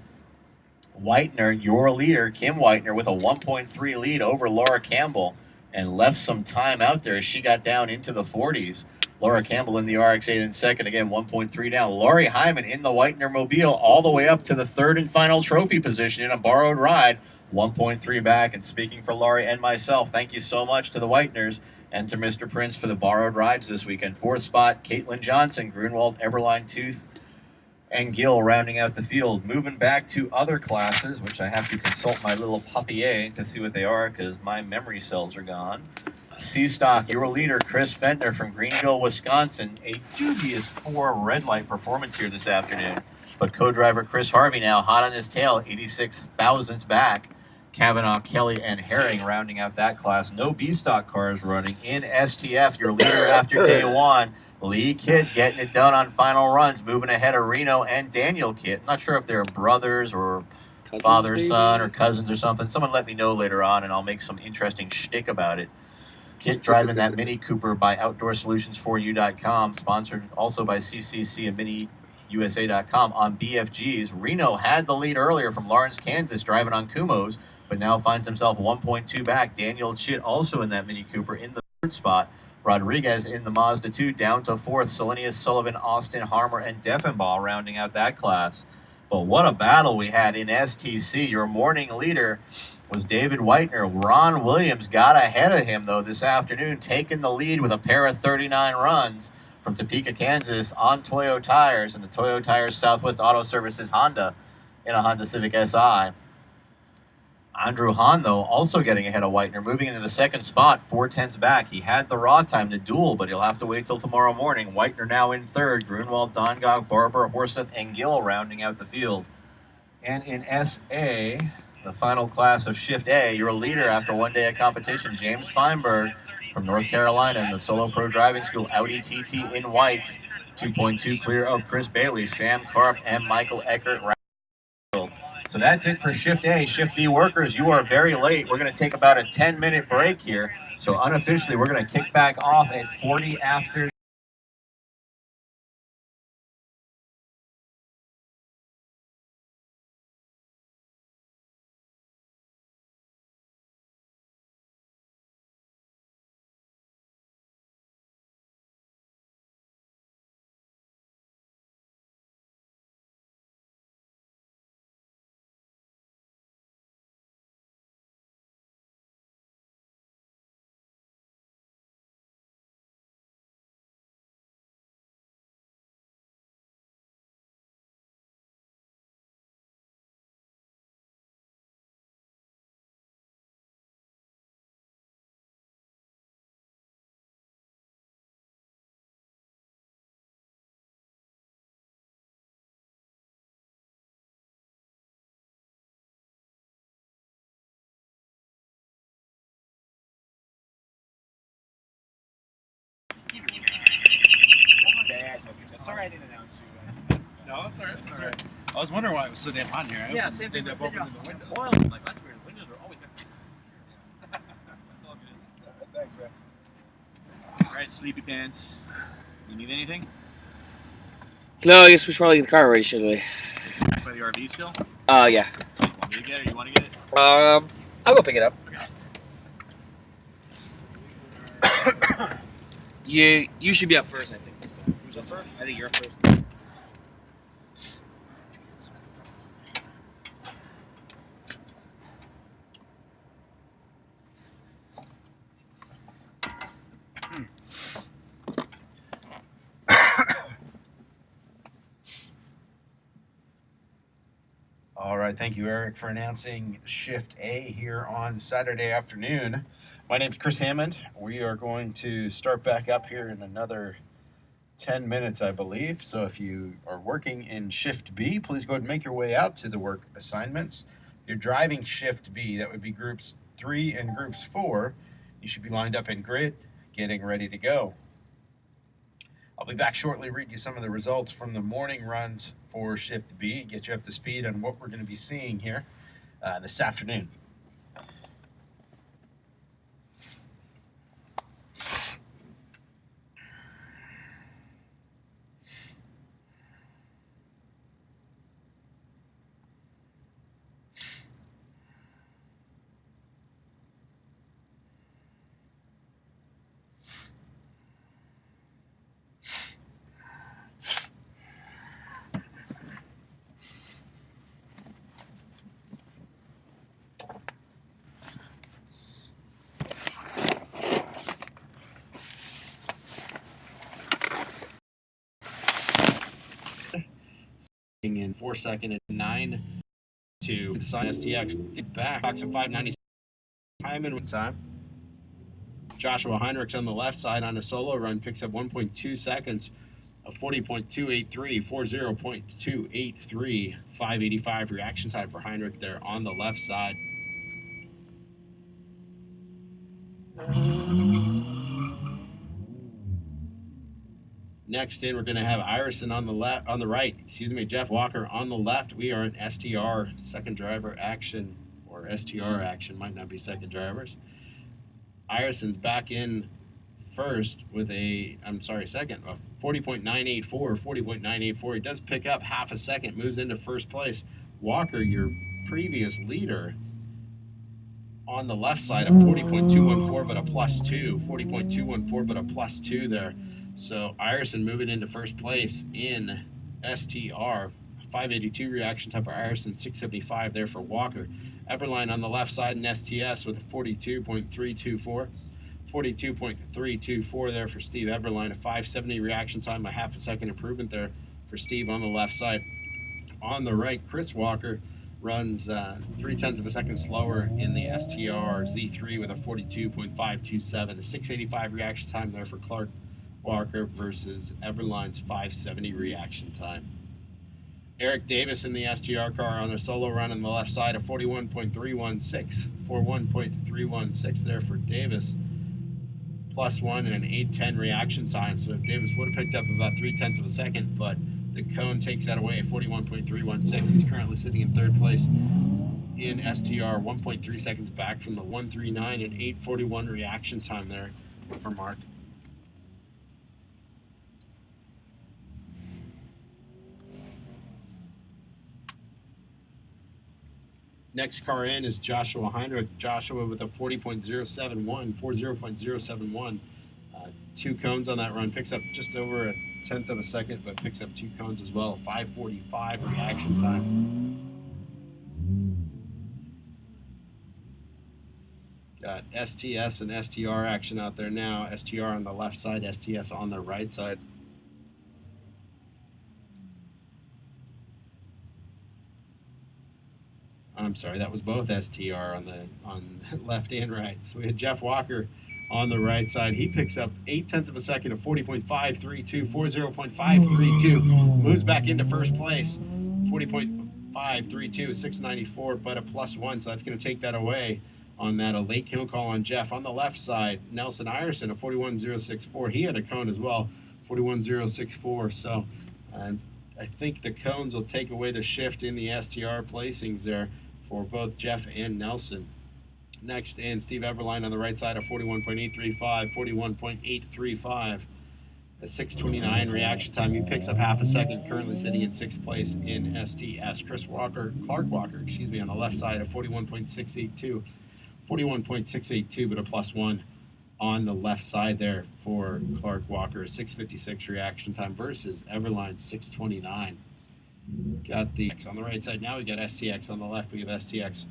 Whitener, your leader, Kim Whitener, with a 1.3 lead over Laura Campbell, and left some time out there as she got down into the 40s. Laura Campbell in the RX-8 in 2nd, again 1.3 down. Laurie Hyman in the Whitener Mobile all the way up to the 3rd and final trophy position in a borrowed ride, 1.3 back. And speaking for Laurie and myself, thank you so much to the Whiteners and to Mr. Prince for the borrowed rides this weekend. 4th spot, Caitlin Johnson, Grunwald, Eberline, Tooth, and Gill rounding out the field. Moving back to other classes, which I have to consult my little papier to see what they are because my memory cells are gone. C-Stock, your leader, Chris Fentner from Greenville, Wisconsin. A dubious 4 red light performance here this afternoon. But co-driver Chris Harvey now hot on his tail, 86 thousandths back. Kavanaugh, Kelly, and Herring rounding out that class. No B-Stock cars running. In STF, your leader after day 1, Lee Kitt getting it done on final runs, moving ahead of Reno and Daniel Kitt. Not sure if they're brothers or Cousins, father, maybe? son, or cousins or something. Someone let me know later on, and I'll make some interesting shtick about it. Kitt driving that Mini Cooper by OutdoorSolutions4U.com, sponsored also by CCC and MiniUSA.com on BFGs. Reno had the lead earlier from Lawrence, Kansas, driving on Kumho's, but now finds himself 1.2 back. Daniel Chitt also in that Mini Cooper in the 3rd spot. Rodriguez in the Mazda 2 down to 4th. Selenius, Sullivan, Austin, Harmer, and Deffenbaugh rounding out that class. But what a battle we had in STC. Your morning leader was David Whitener. Ron Williams got ahead of him, though, this afternoon, taking the lead with a pair of 39 runs from Topeka, Kansas on Toyo Tires and the Toyo Tires Southwest Auto Services Honda in a Honda Civic Si. Andrew Hahn, though, also getting ahead of Whitener, moving into the 2nd spot, 4/10 back. He had the raw time to duel, but he'll have to wait till tomorrow morning. Whitener now in 3rd. Grunwald, Dongog, Barber, Horseth, and Gill rounding out the field. And in SA, the final class of Shift A, your leader after one day of competition, James Feinberg from North Carolina in the Solo Pro Driving School Audi TT in white. 2.2 clear of Chris Bailey, Sam Karp, and Michael Eckert. So that's it for Shift A. Shift B workers, you are very late. We're going to take about a 10-minute break here. So unofficially, we're going to kick back off at 40 after. Sorry I didn't announce you. No, that's all right. That's all right. I was wondering why it was so damn hot in here. Yeah, same thing. Ended up opening the window. Oil, like, that's weird. Windows are always That's all good. Thanks, man. All right, sleepy pants. You need anything? No, I guess we should probably get the car ready, shouldn't we? By the RV still? Yeah. Want me to get it or you want to get it? I'll go pick it up. You should be up first, I think, this time. Who's up first? I think you're up first. All right, thank you, Eric, for announcing Shift A here on Saturday afternoon. My name's Chris Hammond. We are going to start back up here in another 10 minutes, I believe. So if you are working in Shift B, please go ahead and make your way out to the work assignments. If you're driving Shift B, that would be groups 3 and groups 4. You should be lined up in grid, getting ready to go. I'll be back shortly, read you some of the results from the morning runs for Shift B, get you up to speed on what we're going to be seeing here this afternoon. In 4 second at 9 to sign STX. Get back. Box at 590. Time in time. Joshua Heinrichs on the left side on a solo run picks up 1.2 seconds of 40.283, 40.283, 585 reaction time for Heinrich there on the left side. Next in, we're going to have Ireson on the left, on the right. Excuse me, Jeff Walker on the left. We are in STR, second driver action, or STR action. Might not be second drivers. Ireson's back in first with a, second, a 40.984, 40.984. He does pick up half a second, moves into first place. Walker, your previous leader, on the left side of 40.214, but a +2. 40.214, but a +2 there. So Ireson moving into first place in STR. 582 reaction time for Ireson, 675 there for Walker. Eberline on the left side in STS with a 42.324. 42.324 there for Steve Eberline. A 570 reaction time, a half a second improvement there for Steve on the left side. On the right, Chris Walker runs 0.3 of a second slower in the STR Z3 with a 42.527. A 685 reaction time there for Clark Walker versus Eberline's 570 reaction time. Eric Davis in the STR car on a solo run on the left side of 41.316. 41.316 there for Davis. +1 and an 8:10 reaction time. So Davis would have picked up about 0.3 of a second, but the cone takes that away, 41.316. He's currently sitting in third place in STR, 1.3 seconds back from the 1:39 and 8:41 reaction time there for Mark. Next car in is Joshua Heinrich. Joshua with a 40.071. 2 cones on that run. Picks up just over a 1/10 of a second, but picks up 2 cones as well. 5:45 reaction time. Got STS and STR action out there now. STR on the left side, STS on the right side. I'm sorry, that was both STR on left and right. So we had Jeff Walker on the right side. He picks up 0.8 of a second of 40.532, 40.532. Moves back into first place. 40.532, 694, but a +1. So that's going to take that away on that. A late cone call on Jeff. On the left side, Nelson Ireson, a 41.064. He had a cone as well, 41.064. So I think the cones will take away the shift in the STR placings there for both Jeff and Nelson. Next in, Steve Everline on the right side of 41.835, 41.835. A 6:29 reaction time. He picks up half a second, currently sitting in 6th place in STS. Clark Walker, on the left side of 41.682. 41.682, but a +1 on the left side there for Clark Walker. 6:56 reaction time versus Everline's 6:29. Got the X on the right side. Now we got STX on the left. We have STX.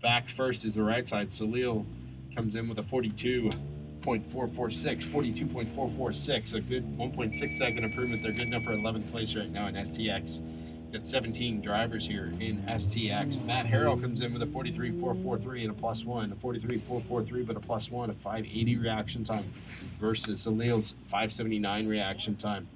Back first is the right side. Salil comes in with a 42.446. 42.446. A good 1.6 second improvement. They're good enough for 11th place right now in STX. Got 17 drivers here in STX. Matt Harrell comes in with a 43.443 and a +1. A 43.443, but a +1. A 580 reaction time versus Salil's 579 reaction time.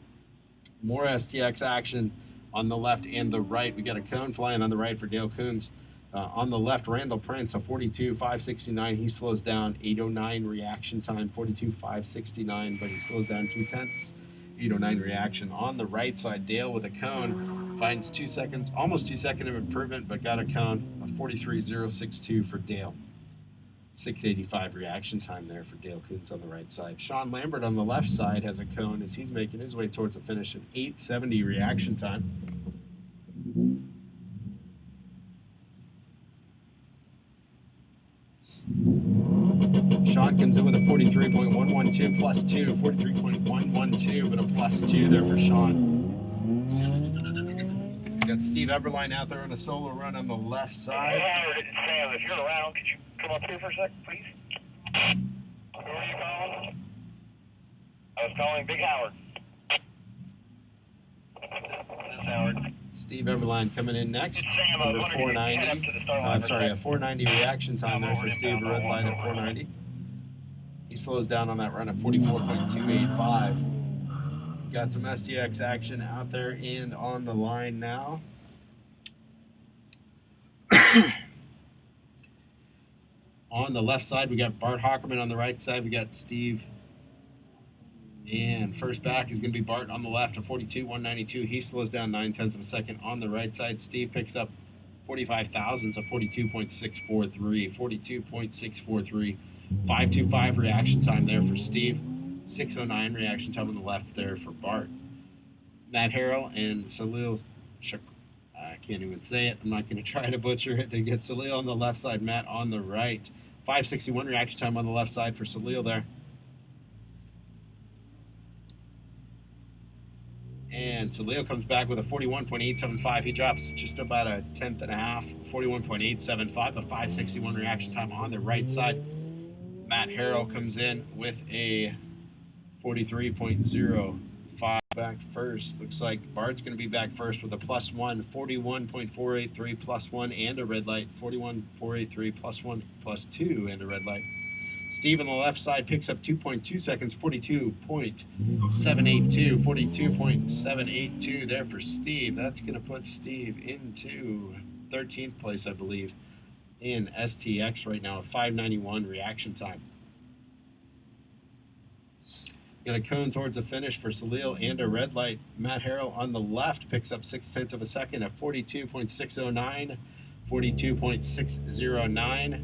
More STX action on the left and the right. We got a cone flying on the right for Dale Coons. On the left, Randall Prince, a 42.569. He slows down, 809 reaction time, 42.569, but he slows down 0.2. 809 reaction. On the right side, Dale with a cone finds 2 seconds, almost 2 seconds of improvement, but got a cone, a 43.062 for Dale. 685 reaction time there for Dale Coons on the right side. Sean Lambert on the left side has a cone as he's making his way towards the finish, an 870 reaction time. Sean comes in with a 43.112 +2, 43.112, but a +2 there for Sean. Got Steve Everline out there on a solo run on the left side. Howard, it's Sam. If you're around, could you come up here for a sec, please? Who are you calling? I was calling Big Howard. This is Howard. Steve Everline coming in next. It's Sam. Number 490. I'm sorry, a 490 reaction time there for Steve, a red light at 490. He slows down on that run at 44.285. Got some STX action out there and on the line now. On the left side, we got Bart Hockerman. On the right side, we got Steve. And first back is going to be Bart on the left at 42.192. He slows down 0.9 of a second. On the right side, Steve picks up 45 thousandths of 42.643. 42.643. 525 reaction time there for Steve. 609 reaction time on the left there for Bart. Matt Harrell and Salil, I can't even say it. I'm not going to try to butcher it to get Salil on the left side, Matt on the right. 561 reaction time on the left side for Salil there. And Salil comes back with a 41.875. He drops just about a 1/10 and a half. 41.875, a 561 reaction time on the right side. Matt Harrell comes in with a 43.05 back first. Looks like Bart's going to be back first with a +1, 41.483 +1 and a red light. 41.483 +1 +2 and a red light. Steve on the left side picks up 2.2 seconds, 42.782. 42.782 there for Steve. That's going to put Steve into 13th place, I believe, in STX right now, a 591 reaction time. Got a cone towards the finish for Salil and a red light. Matt Harrell on the left picks up 0.6 of a second at 42.609, 42.609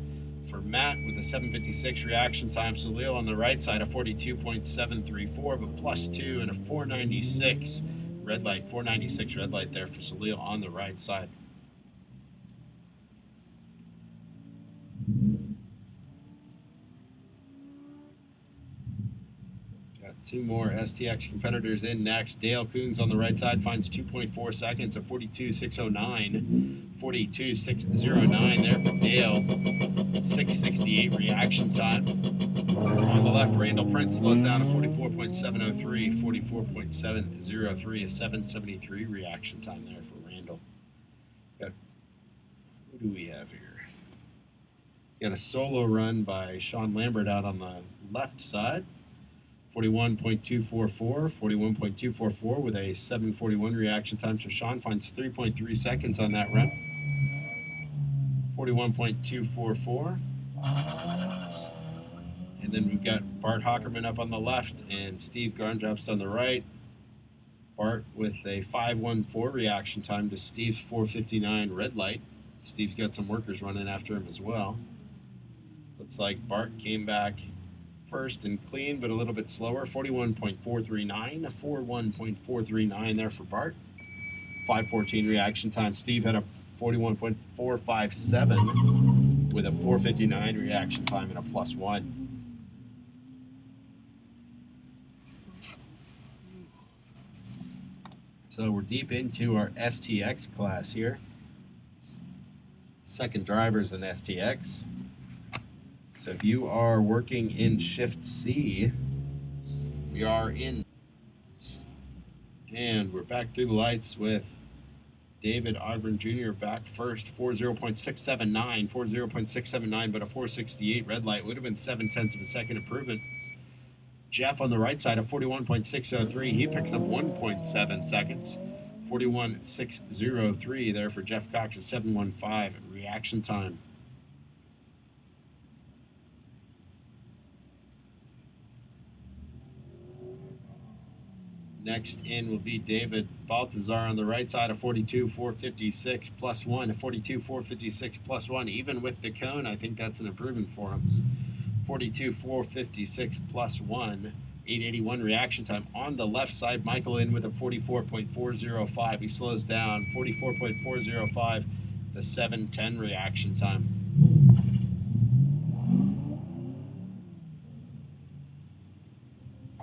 for Matt with a 7:56 reaction time. Salil on the right side, a 42.734, but +2 and a 496 red light. 496 red light there for Salil on the right side. Got two more STX competitors in next. Dale Coons on the right side finds 2.4 seconds at 42.609. 42.609 there for Dale. 6:68 reaction time. On the left, Randall Prince slows down to 44.703. 44.703, a 7:73 reaction time there for Randall. Got, who do we have here? Got a solo run by Sean Lambert out on the left side. 41.244, 41.244 with a 7:41 reaction time. So Sean finds 3.3 seconds on that run. 41.244. And then we've got Bart Hockerman up on the left and Steve Garndrost on the right. Bart with a 5:14 reaction time to Steve's 4:59 red light. Steve's got some workers running after him as well. Looks like Bart came back first and clean, but a little bit slower. 41.439, a 41.439 there for Bart. 5:14 reaction time. Steve had a 41.457 with a 4:59 reaction time and a +1. So we're deep into our STX class here. Second drivers in STX. So if you are working in Shift C, we are in. And we're back through the lights with David Ogburn Jr. back first. 40.679, 40.679, but a 4:68 red light would have been 0.7 of a second improvement. Jeff on the right side of 41.603. He picks up 1.7 seconds. 41.603 there for Jeff Cox, a 7:15 reaction time. Next in will be David Baltazar on the right side of 42.456 +1, a 42.456 +1. Even with the cone, I think that's an improvement for him. 42.456 +1, 8:81 reaction time. On the left side, Michael in with a 44.405. He slows down, 44.405, the 7:10 reaction time.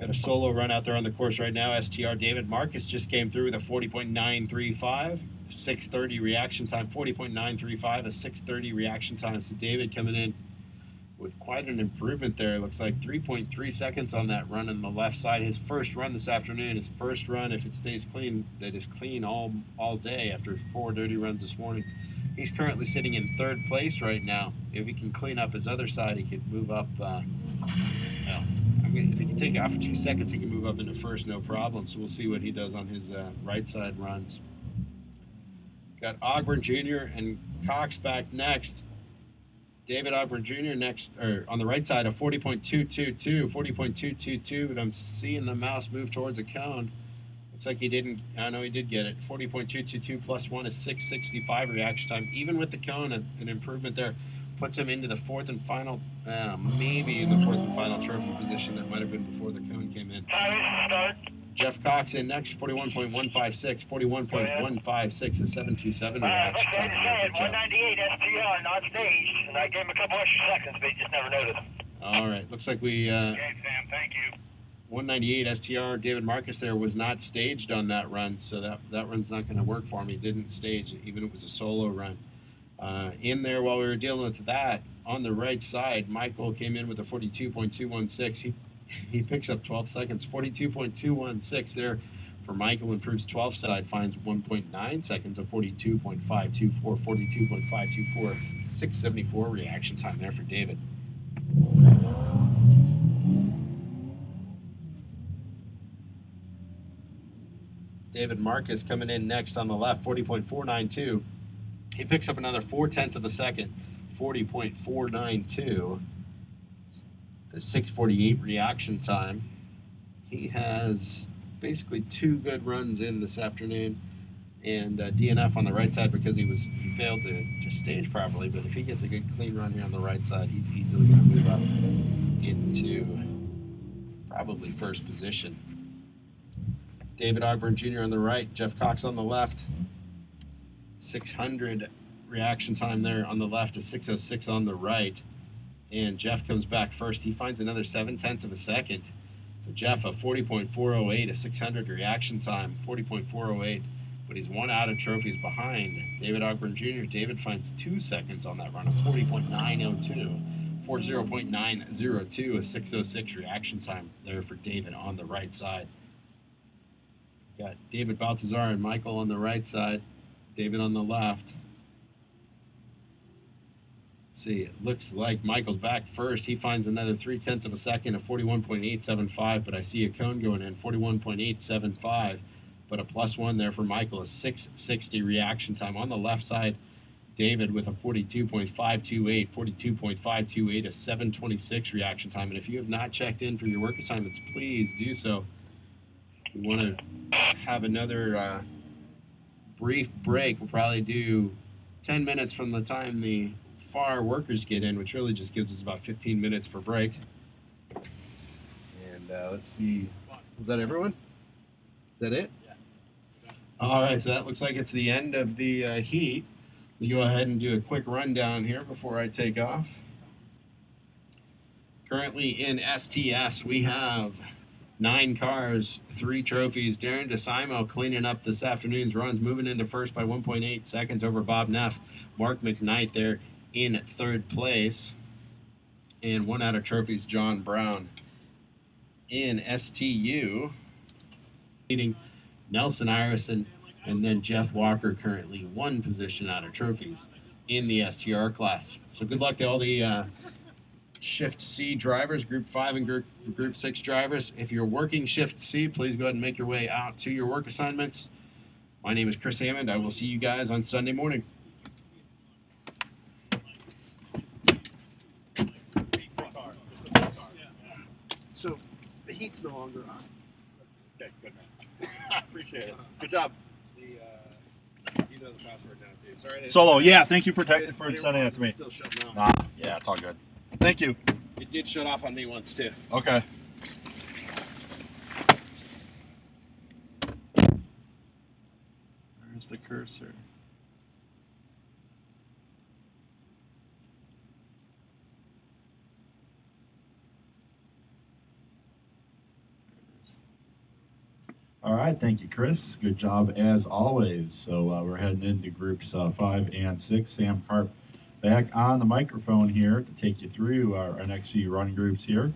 Got a solo run out there on the course right now. STR David Marcus just came through with a 40.935, 6:30 reaction time. 40.935, a 6:30 reaction time. So David coming in with quite an improvement there. It looks like 3.3 seconds on that run on the left side. His first run this afternoon, his first run, if it stays clean, that is clean all day after 4 dirty runs this morning. He's currently sitting in third place right now. If he can clean up his other side, he could move up. If he can take it off for 2 seconds, he can move up into first, no problem. So we'll see what he does on his right side runs. Got Ogburn Jr. and Cox back next. David Ogburn Jr. next, or on the right side of 40.222, 40.222, but I'm seeing the mouse move towards a cone. Looks like he didn't. I know he did get it. 40.222 +1 is 6:65 reaction time. Even with the cone, an improvement there puts him into the fourth and final, maybe in the fourth and final trophy position. That might have been before the cone came in. Start. Jeff Cox in next, 41.156, 41.156 is 7:27 reaction time. 198 STR, not staged, and I gave him a couple extra seconds, but he just never noticed. All right, looks like we. Okay, Sam, thank you. 198 STR, David Marcus there was not staged on that run, so that run's not going to work for him. He didn't stage it, even if it was a solo run. In there while we were dealing with that, on the right side, Michael came in with a 42.216. He picks up 12 seconds. 42.216 there for Michael, improves 12 side, finds 1.9 seconds of 42.524, 42.524, 6:74 reaction time there for David. David Marcus coming in next on the left, 40.492. He picks up another 0.4 of a second, 40.492. The 6:48 reaction time. He has basically 2 good runs in this afternoon, and DNF on the right side because he failed to stage properly. But if he gets a good clean run here on the right side, he's easily going to move up into probably first position. David Ogburn Jr. on the right, Jeff Cox on the left. 600 reaction time there on the left, a 6:06 on the right. And Jeff comes back first. He finds another 7/10 of a second. So Jeff, a 40.408, a 600 reaction time, 40.408. But he's 1 out of trophies behind David Ogburn Jr. David finds 2 seconds on that run, a 40.902. 40.902, a 6:06 reaction time there for David on the right side. Got David Baltazar and Michael on the right side, David on the left. See, it looks like Michael's back first. He finds another 0.3 of a second, a 41.875, but I see a cone going in, 41.875, but a +1 there for Michael, a 6:60 reaction time. On the left side, David with a 42.528, 42.528, a 7:26 reaction time. And if you have not checked in for your work assignments, please do so. We want to have another brief break. We'll probably do 10 minutes from the time the FAR workers get in, which really just gives us about 15 minutes for break. And let's see. Was that everyone? Is that it? Yeah. All right, so that looks like it's the end of the heat. We go ahead and do a quick rundown here before I take off. Currently in STS, we have 9 cars, 3 trophies. Darren DeSimo cleaning up this afternoon's runs, moving into first by 1.8 seconds over Bob Neff. Mark McKnight there in 3rd place. And 1 out of trophies, John Brown. In STU, leading Nelson Irison, and then Jeff Walker currently 1 position out of trophies in the STR class. So good luck to all the Shift C drivers, Group 5 and Group 6 drivers. If you're working Shift C, please go ahead and make your way out to your work assignments. My name is Chris Hammond. I will see you guys on Sunday morning. So the heat's no longer on. Okay, good man. Appreciate it. Good job. You know the password now too. Sorry. Solo, yeah, thank you for It sending that to me. Still shutting off. Nah, yeah, it's all good. Thank you. It did shut off on me once too. Okay. Where's the cursor? All right, thank you, Chris. Good job as always. So we're heading into groups 5 and 6. Sam Karp back on the microphone here to take you through our next few run groups here.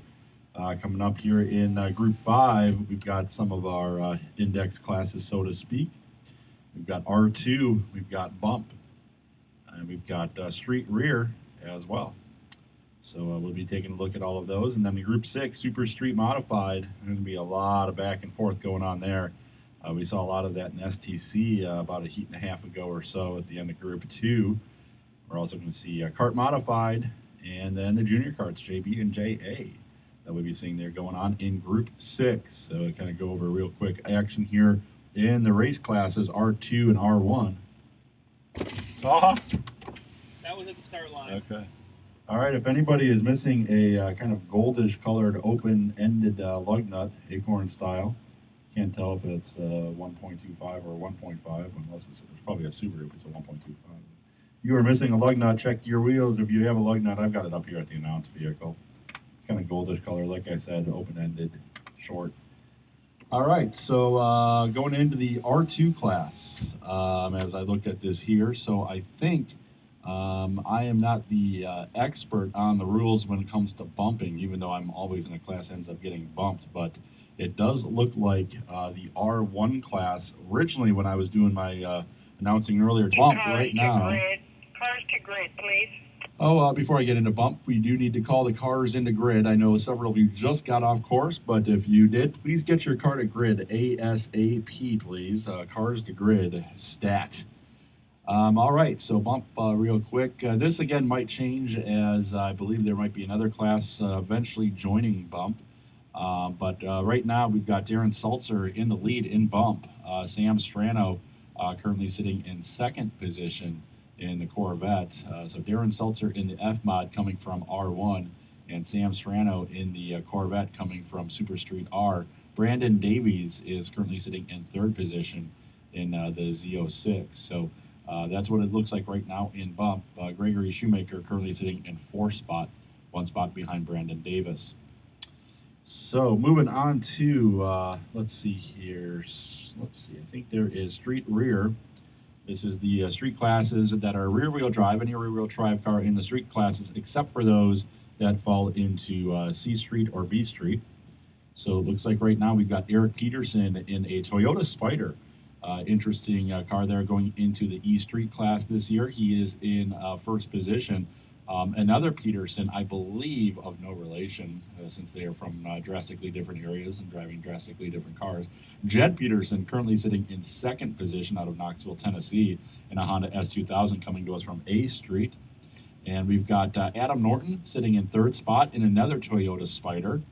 Coming up here in Group 5, we've got some of our index classes, so to speak. We've got R2, we've got bump, and we've got street rear as well. So we'll be taking a look at all of those. And then the Group 6, Super Street Modified, there's going to be a lot of back and forth going on there. We saw a lot of that in STC about a heat and a half ago or so at the end of Group 2. We're also going to see Kart Modified, and then the junior karts, JB and JA, that we'll be seeing there going on in Group 6. So kind of go over real quick action here in the race classes, R2 and R1. That was at the start line. Okay. All right, if anybody is missing a kind of goldish colored open-ended lug nut, acorn style, can't tell if it's 1.25 or 1.5, unless it's probably a Subaru if it's a 1.25. You are missing a lug nut, check your wheels. If you have a lug nut, I've got it up here at the announced vehicle. It's kind of goldish color, like I said, open-ended, short. All right, so going into the R2 class, as I looked at this here, so I think I am not the expert on the rules when it comes to bumping, even though I'm always in a class that ends up getting bumped, but it does look like the R1 class, originally when I was doing my announcing earlier, bump right now. Cars to grid, please. Oh, before I get into bump, we do need to call the cars into grid. I know several of you just got off course, but if you did, please get your car to grid ASAP, please. Cars to grid, stat. All right, so bump real quick. This again might change as I believe there might be another class eventually joining bump. But right now we've got Darren Seltzer in the lead in bump. Sam Strano currently sitting in second position in the Corvette. So Darren Seltzer in the F mod coming from R1, and Sam Strano in the Corvette coming from Super Street R. Brandon Davies is currently sitting in third position in the Z06. So that's what it looks like right now in bump. Gregory Shoemaker currently sitting in fourth spot, one spot behind Brandon Davis. So moving on to, let's see here. Let's see, I think there is street rear. This is the street classes that are rear-wheel drive, any rear-wheel drive car in the street classes, except for those that fall into C Street or B Street. So it looks like right now we've got Eric Peterson in a Toyota Spider. Interesting car there going into the E Street class this year. He is in first position. Another Peterson, I believe, of no relation, since they are from drastically different areas and driving drastically different cars. Jed Peterson currently sitting in second position out of Knoxville, Tennessee, in a Honda S2000 coming to us from A Street. And we've got Adam Norton sitting in third spot in another Toyota Spider.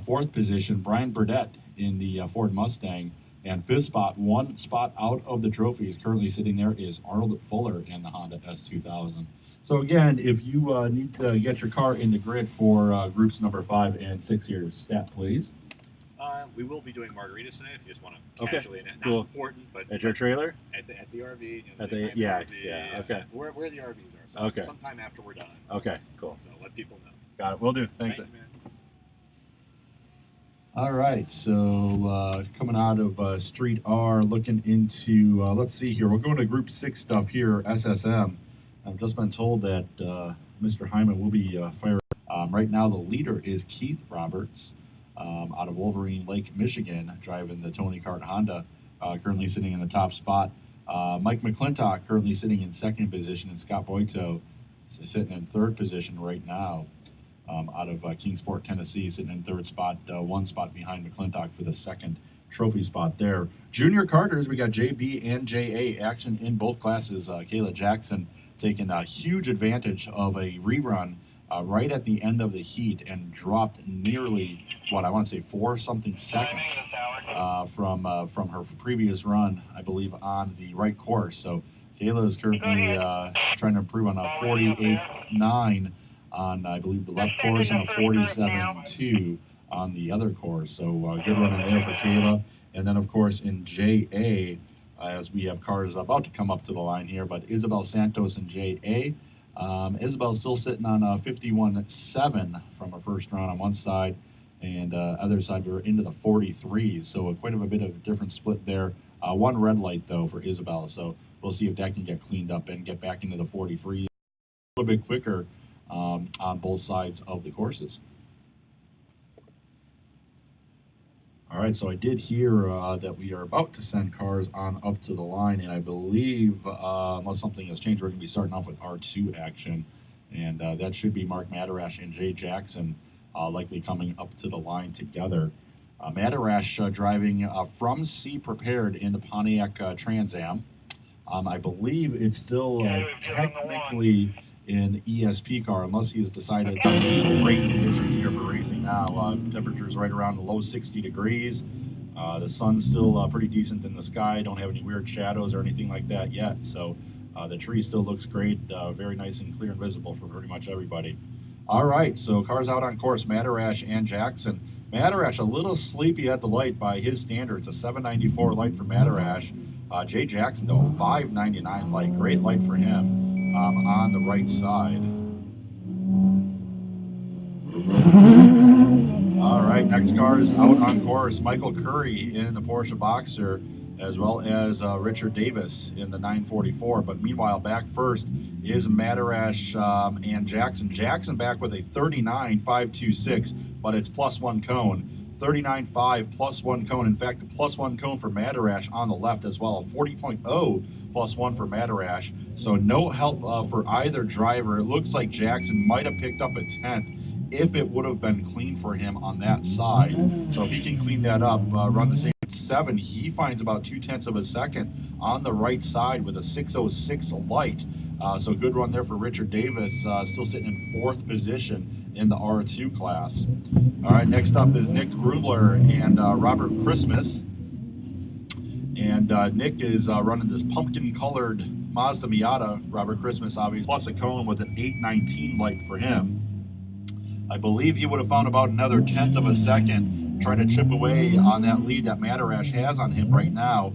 Fourth position, Brian Burdett in the Ford Mustang. And fifth spot, one spot out of the trophies, currently sitting there is Arnold Fuller in the Honda S2000. So again, if you need to get your car in the grid for groups number 5 and 6 here, stat please. We will be doing margaritas today if you just want to Okay, casually, not cool. important, but At your trailer? at the RV. You know, At the- nighttime yeah, RV, yeah, okay. Where the RVs are. So Okay. sometime after we're done. Okay, cool. So let people know. Got it. Will do. Thanks. Thank you, man. All right, so coming out of Street R, looking into, let's see here, we're going to Group 6 stuff here, SSM. I've just been told that Mr. Hyman will be fired. Right now, the leader is Keith Roberts out of Wolverine Lake, Michigan, driving the Tony Kart Honda, currently sitting in the top spot. Mike McClintock currently sitting in second position, and Scott Boito sitting in third position right now. Out of Kingsport, Tennessee, sitting in third spot, one spot behind McClintock for the second trophy spot there. Junior Carters, we got JB and JA action in both classes. Kayla Jackson taking a huge advantage of a rerun right at the end of the heat and dropped nearly, what I want to say, 4-something seconds from her previous run, I believe, on the right course. So Kayla is currently trying to improve on a 48.9 on, I believe, the left course, and a 47.2 on the other course. So good run in there for Kayla. And then, of course, in JA, as we have cars about to come up to the line here, but Isabel Santos in JA. Isabel's still sitting on 51.7 from her first round on one side, and other side we were into the 43s. So quite a bit of a different split there. One red light, though, for Isabel. So we'll see if that can get cleaned up and get back into the 43s a little bit quicker on both sides of the courses. All right, so I did hear that we are about to send cars on up to the line, and I believe, unless something has changed, we're going to be starting off with R2 action, and that should be Mark Madarash and Jay Jackson likely coming up to the line together. Madarash driving from C Prepared in the Pontiac Trans Am. I believe it's still technically an ESP car, unless he has decided to see great conditions here for racing now. Temperatures right around the low 60 degrees. The sun's still pretty decent in the sky. Don't have any weird shadows or anything like that yet. So the tree still looks great. Very nice and clear and visible for pretty much everybody. All right, so cars out on course, Madarash and Jackson. Madarash a little sleepy at the light by his standards. A 794 light for Madarash. Jay Jackson, though, a 599 light. Great light for him. On the right side. All right, next car is out on course. Michael Curry in the Porsche Boxer, as well as Richard Davis in the 944. But meanwhile, back first is Madarash and Jackson. Jackson back with a 39.526, but it's +1 cone. 39.5 +1 cone. In fact, a +1 cone for Madarash on the left as well. 40.0 +1 for Madarash. So no help for either driver. It looks like Jackson might have picked up a 10th if it would have been clean for him on that side. So if he can clean that up, run the same 7, he finds about 0.2 of a second on the right side with a 606 light. So good run there for Richard Davis, still sitting in 4th position in the R2 class. All right, next up is Nick Grubler and Robert Christmas. And Nick is running this pumpkin-colored Mazda Miata. Robert Christmas, obviously, plus a cone with an 819 light for him. I believe he would have found about another 1/10 of a second trying to chip away on that lead that Madarash has on him right now.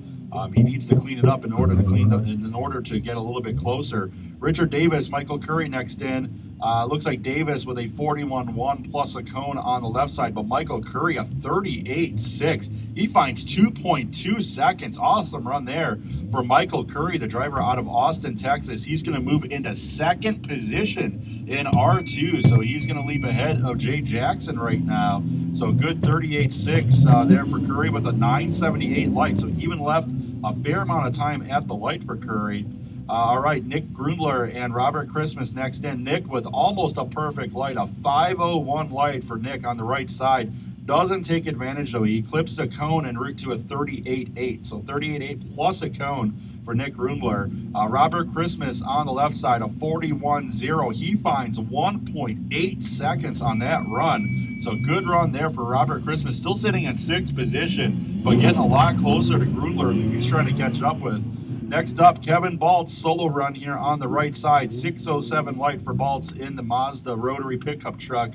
He needs to clean it up in order to get a little bit closer. Richard Davis, Michael Curry next in. Looks like Davis with a 41.1 plus a cone on the left side, but Michael Curry a 38.6. He finds 2.2 seconds. Awesome run there for Michael Curry, the driver out of Austin, Texas. He's going to move into second position in R2, so he's going to leap ahead of Jay Jackson right now. So good 38.6 there for Curry with a 978 light. So even left a fair amount of time at the light for Curry. All right, Nick Grundler and Robert Christmas next in. Nick with almost a perfect light, a 501 light for Nick on the right side. Doesn't take advantage though. He clips a cone en route to a 38.8. So 38.8 plus a cone for Nick Grundler. Robert Christmas on the left side, a 41.0. He finds 1.8 seconds on that run. So good run there for Robert Christmas. Still sitting in sixth position, but getting a lot closer to Grundler, who he's trying to catch up with. Next up, Kevin Baltz, solo run here on the right side. 607 light for Baltz in the Mazda rotary pickup truck.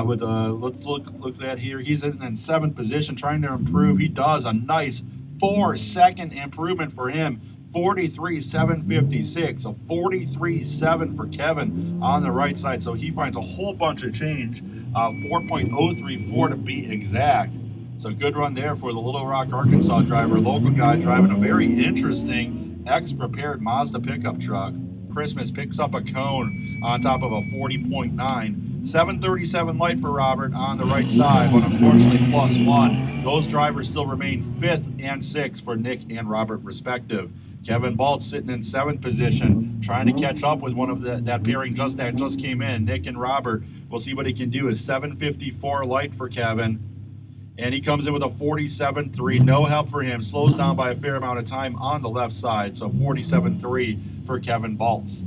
With a let's look at here. He's in seventh position, trying to improve. He does a nice 4-second improvement for him. 43.756, a 43.7 for Kevin on the right side. So he finds a whole bunch of change, 4.034 to be exact. So good run there for the Little Rock, Arkansas driver, local guy driving a very interesting X-prepared Mazda pickup truck. Christmas picks up a cone on top of a 40.9. 737 light for Robert on the right side, but unfortunately +1. Those drivers still remain 5th and 6th for Nick and Robert respective. Kevin Baltz sitting in 7th position, trying to catch up with one of that pairing that just came in, Nick and Robert. We'll see what he can do. Is 754 light for Kevin. And he comes in with a 47.3. No help for him. Slows down by a fair amount of time on the left side. So 47.3 for Kevin Baltz.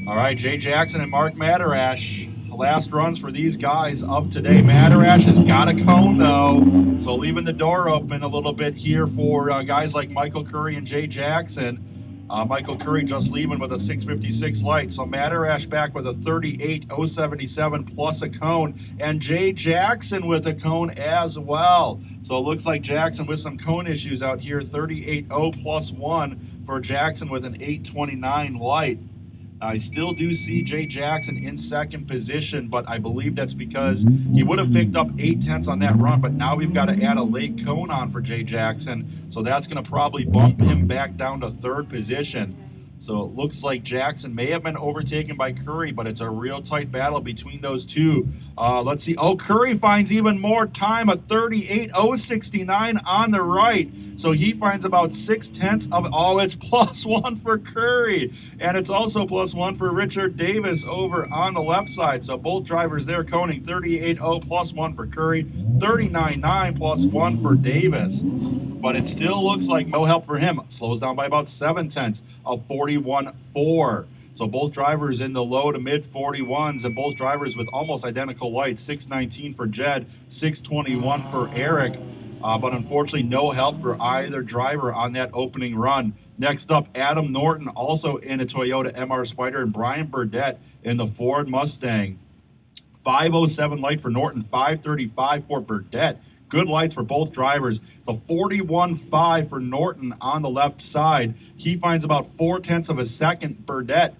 All right, Jay Jackson and Mark Madarash. Last runs for these guys of today. Madarash has got a cone though, so leaving the door open a little bit here for guys like Michael Curry and Jay Jackson. Michael Curry just leaving with a 656 light, so Madarash back with a 38.077 plus a cone, and Jay Jackson with a cone as well. So it looks like Jackson with some cone issues out here. 38.0 plus 1 for Jackson with an 829 light. I still do see Jay Jackson in second position, but I believe that's because he would have picked up 8/10 on that run, but now we've got to add a late cone on for Jay Jackson, so that's going to probably bump him back down to third position. So it looks like Jackson may have been overtaken by Curry, but it's a real tight battle between those two. Let's see. Oh, Curry finds even more time, a 38.069 on the right. So he finds about 6/10 of, oh, it's +1 for Curry. And it's also +1 for Richard Davis over on the left side. So both drivers there coning 38.0 +1 for Curry, 39.9 +1 for Davis. But it still looks like no help for him. Slows down by about 7/10 of 41.4. So both drivers in the low to mid 41s, and both drivers with almost identical lights. 619 for Jed, 621 for Eric. But unfortunately, no help for either driver on that opening run. Next up, Adam Norton, also in a Toyota MR Spider, and Brian Burdett in the Ford Mustang. 507 light for Norton, 535 for Burdett. Good lights for both drivers. The 41.5 for Norton on the left side. He finds about 4/10 of a second. Burdett,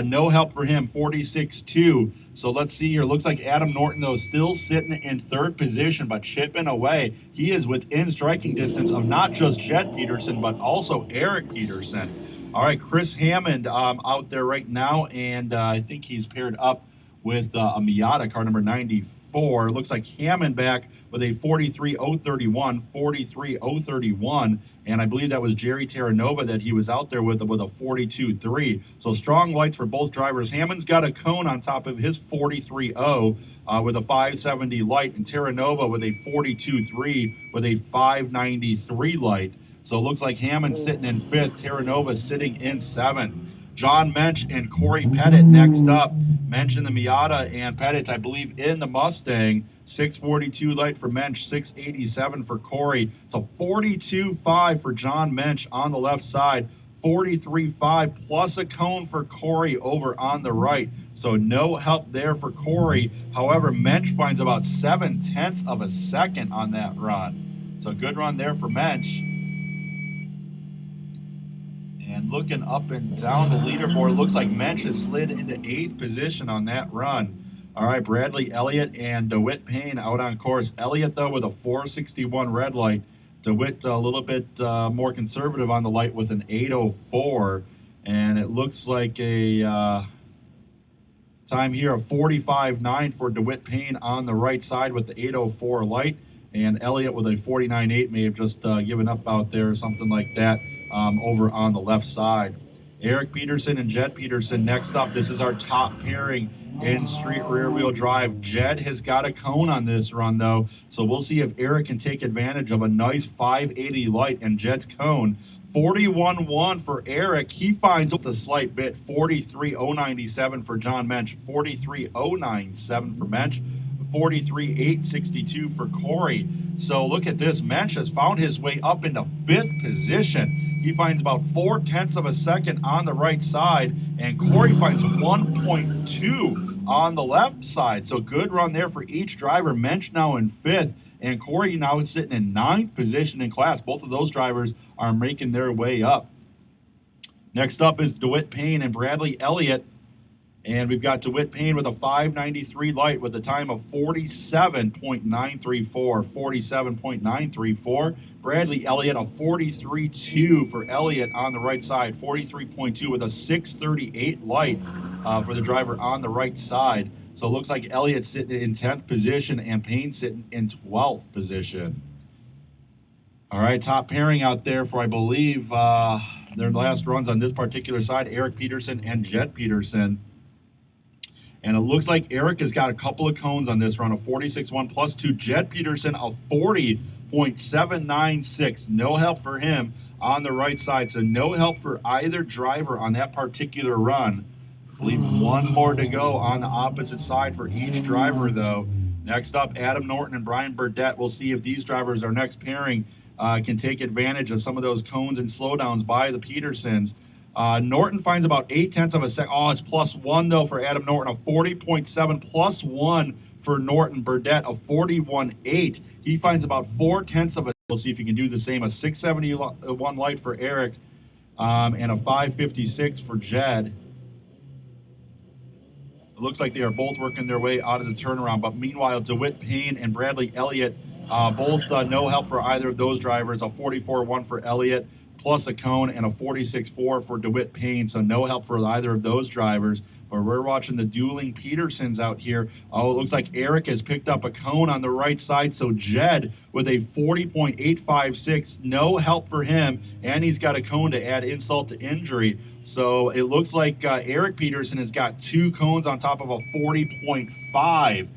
no help for him, 46.2. So let's see here. Looks like Adam Norton, though, still sitting in third position, but chipping away. He is within striking distance of not just Jed Peterson, but also Eric Peterson. All right, Chris Hammond out there right now, and I think he's paired up with a Miata, car number 94. Looks like Hammond back with a 43.031, 43.031, and I believe that was Jerry Terranova that he was out there with a 42.3. So strong lights for both drivers. Hammond's got a cone on top of his 43.0 with a 570 light, and Terranova with a 42.3 with a 593 light. So it looks like Hammond sitting in fifth, Terranova sitting in seventh. John Mensch and Corey Pettit next up. Mensch in the Miata and Pettit, I believe, in the Mustang. 642 light for Mensch, 687 for Corey. It's a 42.5 for John Mensch on the left side. 43.5 plus a cone for Corey over on the right. So no help there for Corey. However, Mensch finds about 0.7 of a second on that run. So good run there for Mensch. And looking up and down the leaderboard, looks like Mensch has slid into 8th position on that run. All right, Bradley Elliott and DeWitt Payne out on course. Elliott, though, with a 461 red light. DeWitt a little bit more conservative on the light with an 804. And it looks like a time here of 45.9 for DeWitt Payne on the right side with the 804 light. And Elliott with a 49.8 may have just given up out there or something like that over on the left side. Eric Peterson and Jed Peterson next up. This is our top pairing in street rear wheel drive. Jed has got a cone on this run though, so we'll see if Eric can take advantage of a nice 580 light and Jed's cone. 41.1 for Eric. He finds a slight bit. 43.097 for John Mensch. 43.097 for Mensch. 43.862 for Corey. So look at this. Mensch has found his way up into 5th position. He finds about 0.4 of a second on the right side, and Corey finds 1.2 on the left side. So good run there for each driver. Mensch now in 5th, and Corey now is sitting in 9th position in class. Both of those drivers are making their way up. Next up is DeWitt Payne and Bradley Elliott. And we've got DeWitt Payne with a 593 light with a time of 47.934. 47.934. Bradley Elliott, a 43.2 for Elliott on the right side. 43.2 with a 638 light for the driver on the right side. So it looks like Elliott's sitting in 10th position and Payne sitting in 12th position. All right, top pairing out there for, I believe, their last runs on this particular side, Eric Peterson and Jed Peterson. And it looks like Eric has got a couple of cones on this run, a 46.1 plus 2. Jed Peterson, a 40.796. No help for him on the right side. So no help for either driver on that particular run. I believe one more to go on the opposite side for each driver, though. Next up, Adam Norton and Brian Burdett. We'll see if these drivers, our next pairing, can take advantage of some of those cones and slowdowns by the Petersons. Norton finds about 0.8 of a second. Oh, it's +1 though for Adam Norton, a 40.7 +1 for Norton. Burdett, a 41.8. He finds about 0.4 of a. We'll see if he can do the same. A 671 light for Eric, and a 556 for Jed. It looks like they are both working their way out of the turnaround. But meanwhile, DeWitt Payne and Bradley Elliott, both no help for either of those drivers. A 44.1 for Elliott, plus a cone, and a 46.4 for DeWitt Payne. So no help for either of those drivers. But we're watching the dueling Petersons out here. Oh, it looks like Eric has picked up a cone on the right side. So Jed with a 40.856, no help for him. And he's got a cone to add insult to injury. So it looks like Eric Peterson has got 2 cones on top of a 40.5.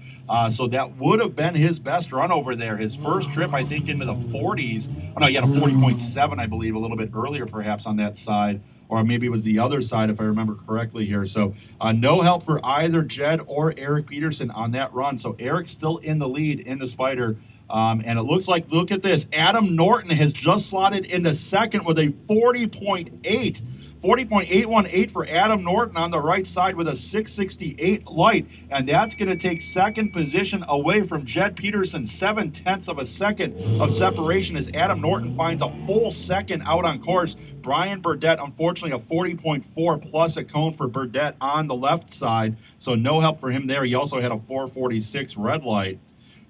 So that would have been his best run over there. His first trip, I think, into the 40s. Oh, no, he had a 40.7, I believe, a little bit earlier perhaps on that side. Or maybe it was the other side, if I remember correctly here. So no help for either Jed or Eric Peterson on that run. So Eric's still in the lead in the Spider. And it looks like, look at this, Adam Norton has just slotted into second with a 40.8. 40.818 for Adam Norton on the right side with a 668 light. And that's going to take second position away from Jed Peterson. 0.7 of a second of separation as Adam Norton finds a full second out on course. Brian Burdett, unfortunately, a 40.4 plus a cone for Burdett on the left side. So no help for him there. He also had a 446 red light.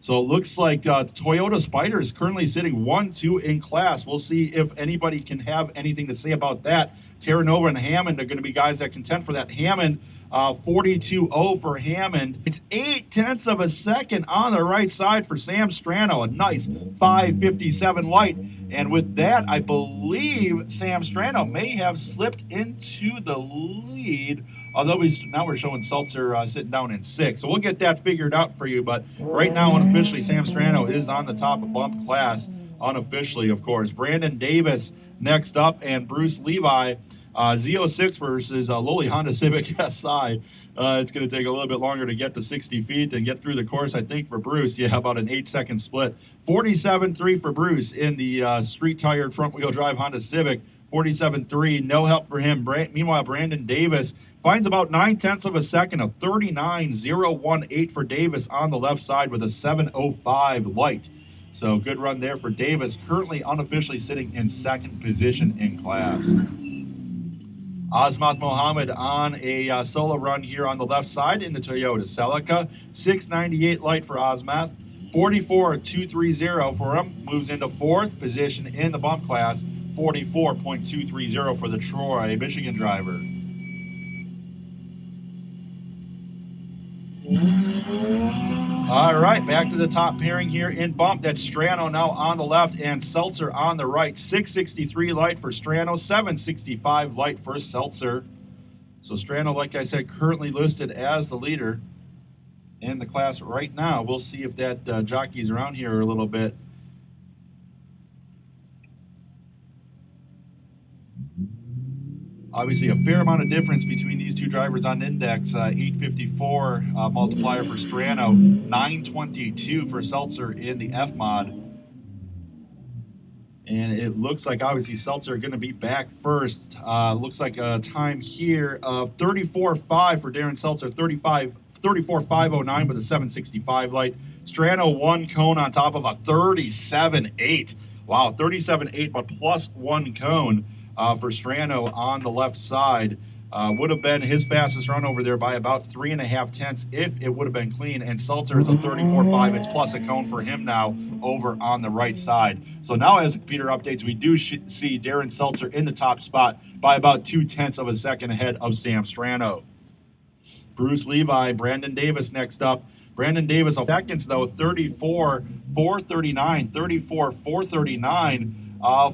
So it looks like Toyota Spider is currently sitting 1-2 in class. We'll see if anybody can have anything to say about that. Terranova and Hammond are going to be guys that contend for that. Hammond, 42.0 for Hammond. It's 0.8 of a second on the right side for Sam Strano. A nice 557 light. And with that, I believe Sam Strano may have slipped into the lead. Although now we're showing Seltzer sitting down in 6th. So we'll get that figured out for you. But right now, unofficially, Sam Strano is on the top of bump class. Unofficially, of course. Brandon Davis next up, and Bruce Levi Z06 versus lowly Honda Civic SI. It's going to take a little bit longer to get to 60 feet and get through the course, I think, for Bruce. Yeah, about an 8-second split. 47.3 for Bruce in the street-tired front-wheel drive Honda Civic. 47.3, no help for him. Meanwhile, Brandon Davis finds about 9/10 of a second, a 39.018 for Davis on the left side with a 7.05 light. So good run there for Davis, currently unofficially sitting in second position in class. Azmat Mohammed on a solo run here on the left side in the Toyota Celica. 698 light for Azmat. 44.230 for him. Moves into fourth position in the bump class. 44.230 for the Troy, Michigan driver. All right, back to the top pairing here in bump. That's Strano now on the left and Seltzer on the right. 663 light for Strano, 765 light for Seltzer. So Strano, like I said, currently listed as the leader in the class right now. We'll see if that jockey's around here a little bit. Obviously, a fair amount of difference between these two drivers on index. 854 multiplier for Strano, 922 for Seltzer in the F mod. And it looks like, obviously, Seltzer are going to be back first. Looks like a time here of 34.5 for Darren Seltzer, 34.509 with a 765 light. Strano, one cone on top of a 37.8. Wow, 37.8, but plus one cone. For Strano on the left side. Would have been his fastest run over there by about 3.5 if it would have been clean. And Seltzer is a 34.5. It's plus a cone for him now over on the right side. So now as the computer updates, we do see Darren Seltzer in the top spot by about 0.2 of a second ahead of Sam Strano. Bruce Levi, Brandon Davis next up. Brandon Davis, seconds though, 34.439, 34.439.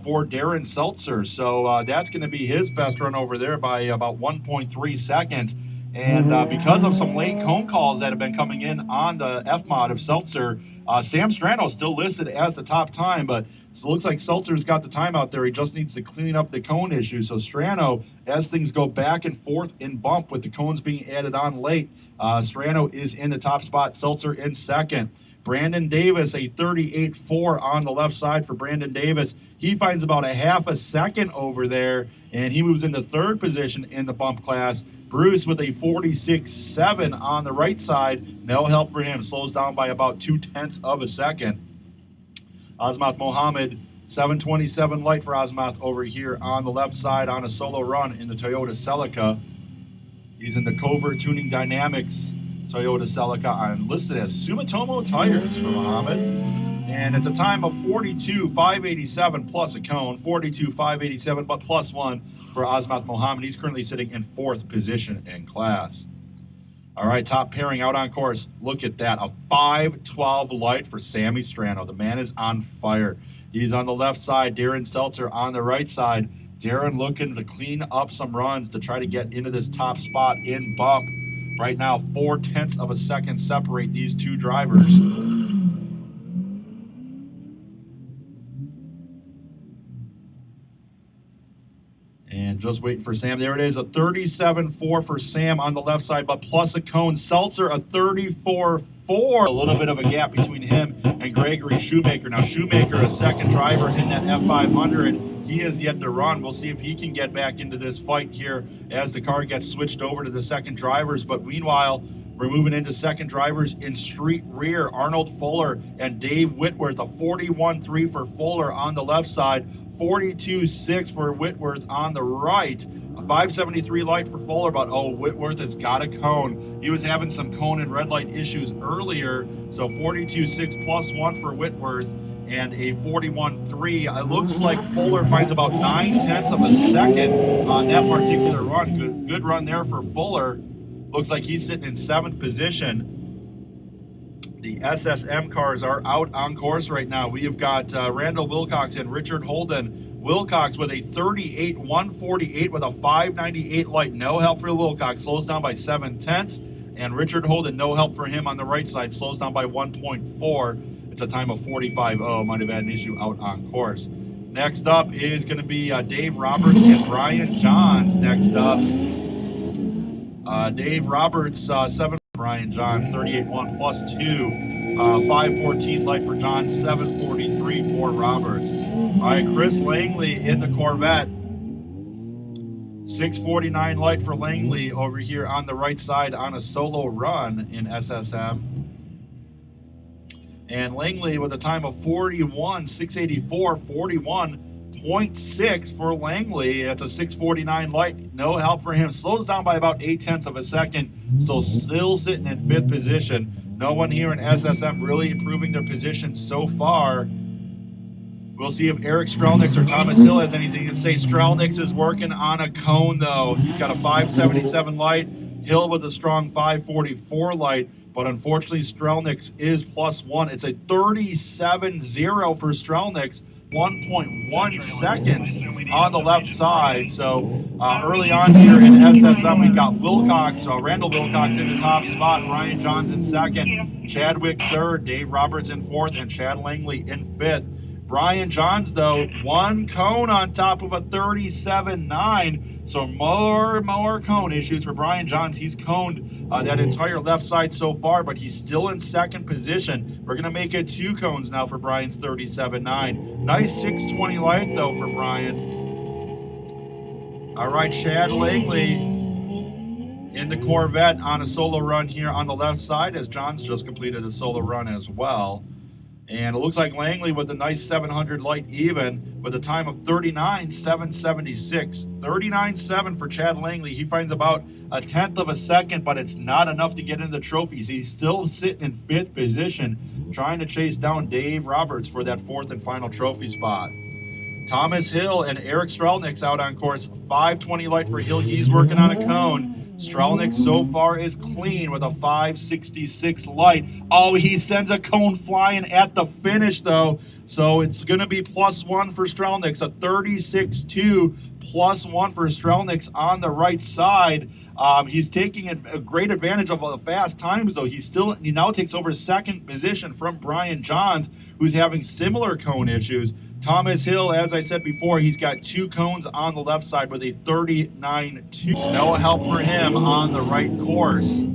For Darren Seltzer. So that's going to be his best run over there by about 1.3 seconds. And because of some late cone calls that have been coming in on the F mod of Seltzer, Sam Strano still listed as the top time, but it looks like Seltzer's got the time out there. He just needs to clean up the cone issue. So Strano, as things go back and forth in bump with the cones being added on late, Strano is in the top spot, Seltzer in second. Brandon Davis, a 38.4 on the left side for Brandon Davis. He finds about a half a second over there, and he moves into third position in the bump class. Bruce with a 46.7 on the right side. No help for him. Slows down by about 0.2 of a second. Azmat Mohammed, 727 light for Azmat over here on the left side on a solo run in the Toyota Celica. He's in the Covert Tuning Dynamics Toyota Celica on listed as Sumitomo tires for Mohammed. And it's a time of 42.587 plus a cone, 42.587 but plus one for Azmat Mohammed. He's currently sitting in fourth position in class. All right, top pairing out on course. Look at that, a 512 light for Sammy Strano. The man is on fire. He's on the left side, Darren Seltzer on the right side. Darren looking to clean up some runs to try to get into this top spot in bump. Right now, 0.4 of a second separate these two drivers. And just waiting for Sam. There it is, a 37.4 for Sam on the left side, but plus a cone. Seltzer, a 34.4. A little bit of a gap between him and Gregory Shoemaker. Now, Shoemaker, a second driver in that F500. He has yet to run. We'll see if he can get back into this fight here as the car gets switched over to the second drivers. But meanwhile, we're moving into second drivers in street rear. Arnold Fuller and Dave Whitworth, a 41.3 for Fuller on the left side, 42.6 for Whitworth on the right. A 573 light for Fuller, but Whitworth has got a cone. He was having some cone and red light issues earlier, so 42.6 plus one for Whitworth. And a 41.3. It looks like Fuller finds about 9/10 of a second on that particular run. Good run there for Fuller. Looks like he's sitting in seventh position. The SSM cars are out on course right now. We have got Randall Wilcox and Richard Holden. Wilcox with a 38.148 with a 598 light. No help for Wilcox. Slows down by 0.7. And Richard Holden, no help for him on the right side. Slows down by 1.4. It's a time of 45.0. Might have had an issue out on course. Next up is going to be Dave Roberts and Brian Johns. Next up, Dave Roberts, 7 for Brian Johns, 38.1 plus 2. 5:14 light for Johns, 7:43 for Roberts. All right, Chris Langley in the Corvette. 6:49 light for Langley over here on the right side on a solo run in SSM. And Langley with a time of 41.684, 41.6 for Langley. It's a 6:49 light. No help for him. Slows down by about 0.8 of a second. So still sitting in 5th position. No one here in SSM really improving their position so far. We'll see if Eric Strelniks or Thomas Hill has anything to say. Strelniks is working on a cone, though. He's got a 577 light. Hill with a strong 544 light. But unfortunately, Strelniks is +1. It's a 37.0 for Strelniks. 1.1 seconds on the left side. So early on here in SSM, we've got Wilcox, Randall Wilcox in the top spot, Brian Johns in 2nd, Chadwick 3rd, Dave Roberts in 4th, and Chad Langley in 5th. Brian Johns, though, 1 cone on top of a 37.9. So more cone issues for Brian Johns. He's coned that entire left side so far, but he's still in 2nd position. We're going to make it 2 cones now for Brian's 37.9. Nice 620 light, though, for Brian. All right, Chad Langley in the Corvette on a solo run here on the left side, as Johns just completed a solo run as well. And it looks like Langley with a nice 700 light even with a time of 39.776. 39.7 for Chad Langley. He finds about 1/10 of a second, but it's not enough to get into the trophies. He's still sitting in 5th position, trying to chase down Dave Roberts for that 4th and final trophy spot. Thomas Hill and Eric Strelniks out on course. 520 light for Hill. He's working on a cone. Strelniks so far is clean with a 566 light. Oh, he sends a cone flying at the finish, though. So it's going to be +1 for Strelniks, a 36.2 +1 for Strelniks on the right side. He's taking a great advantage of the fast times, though. He now takes over 2nd position from Brian Johns, who's having similar cone issues. Thomas Hill, as I said before, he's got 2 cones on the left side with a 39.2. No help for him on the right course.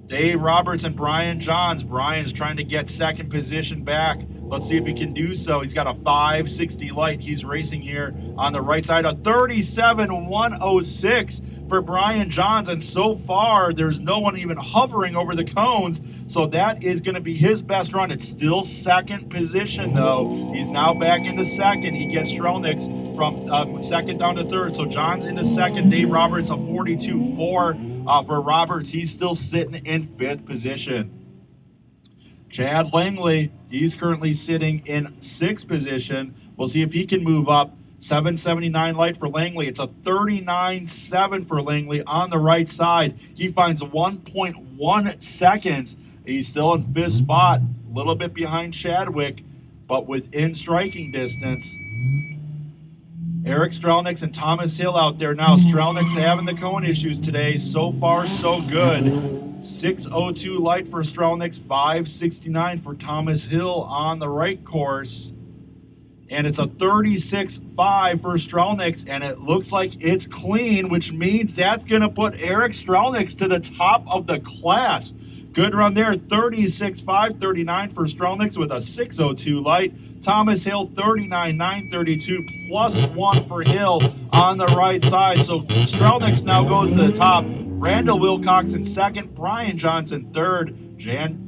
Dave Roberts and Brian Johns. Brian's trying to get 2nd position back. Let's see if he can do so. He's got a 560 light. He's racing here on the right side. A 37.106 for Brian Johns. And so far, there's no one even hovering over the cones. So that is going to be his best run. It's still 2nd position, though. He's now back into 2nd. He gets Strelniks from 2nd down to 3rd. So Johns into 2nd. Dave Roberts, a 42.4 for Roberts. He's still sitting in 5th position. Chad Langley, he's currently sitting in 6th position. We'll see if he can move up. 779 light for Langley. It's a 39.7 for Langley on the right side. He finds 1.1 seconds. He's still in 5th spot, a little bit behind Chadwick, but within striking distance. Eric Strelniks and Thomas Hill out there now. Strelniks having the cone issues today. So far, so good. 6:02 light for Strelniks, 5:69 for Thomas Hill on the right course. And it's a 36.5 for Strelniks, and it looks like it's clean, which means that's going to put Eric Strelniks to the top of the class. Good run there, 36.5, 39 for Strelniks with a 6:02 light. Thomas Hill, 39.932, +1 for Hill on the right side. So Strelniks now goes to the top. Randall Wilcox in 2nd, Brian Johns in 3rd,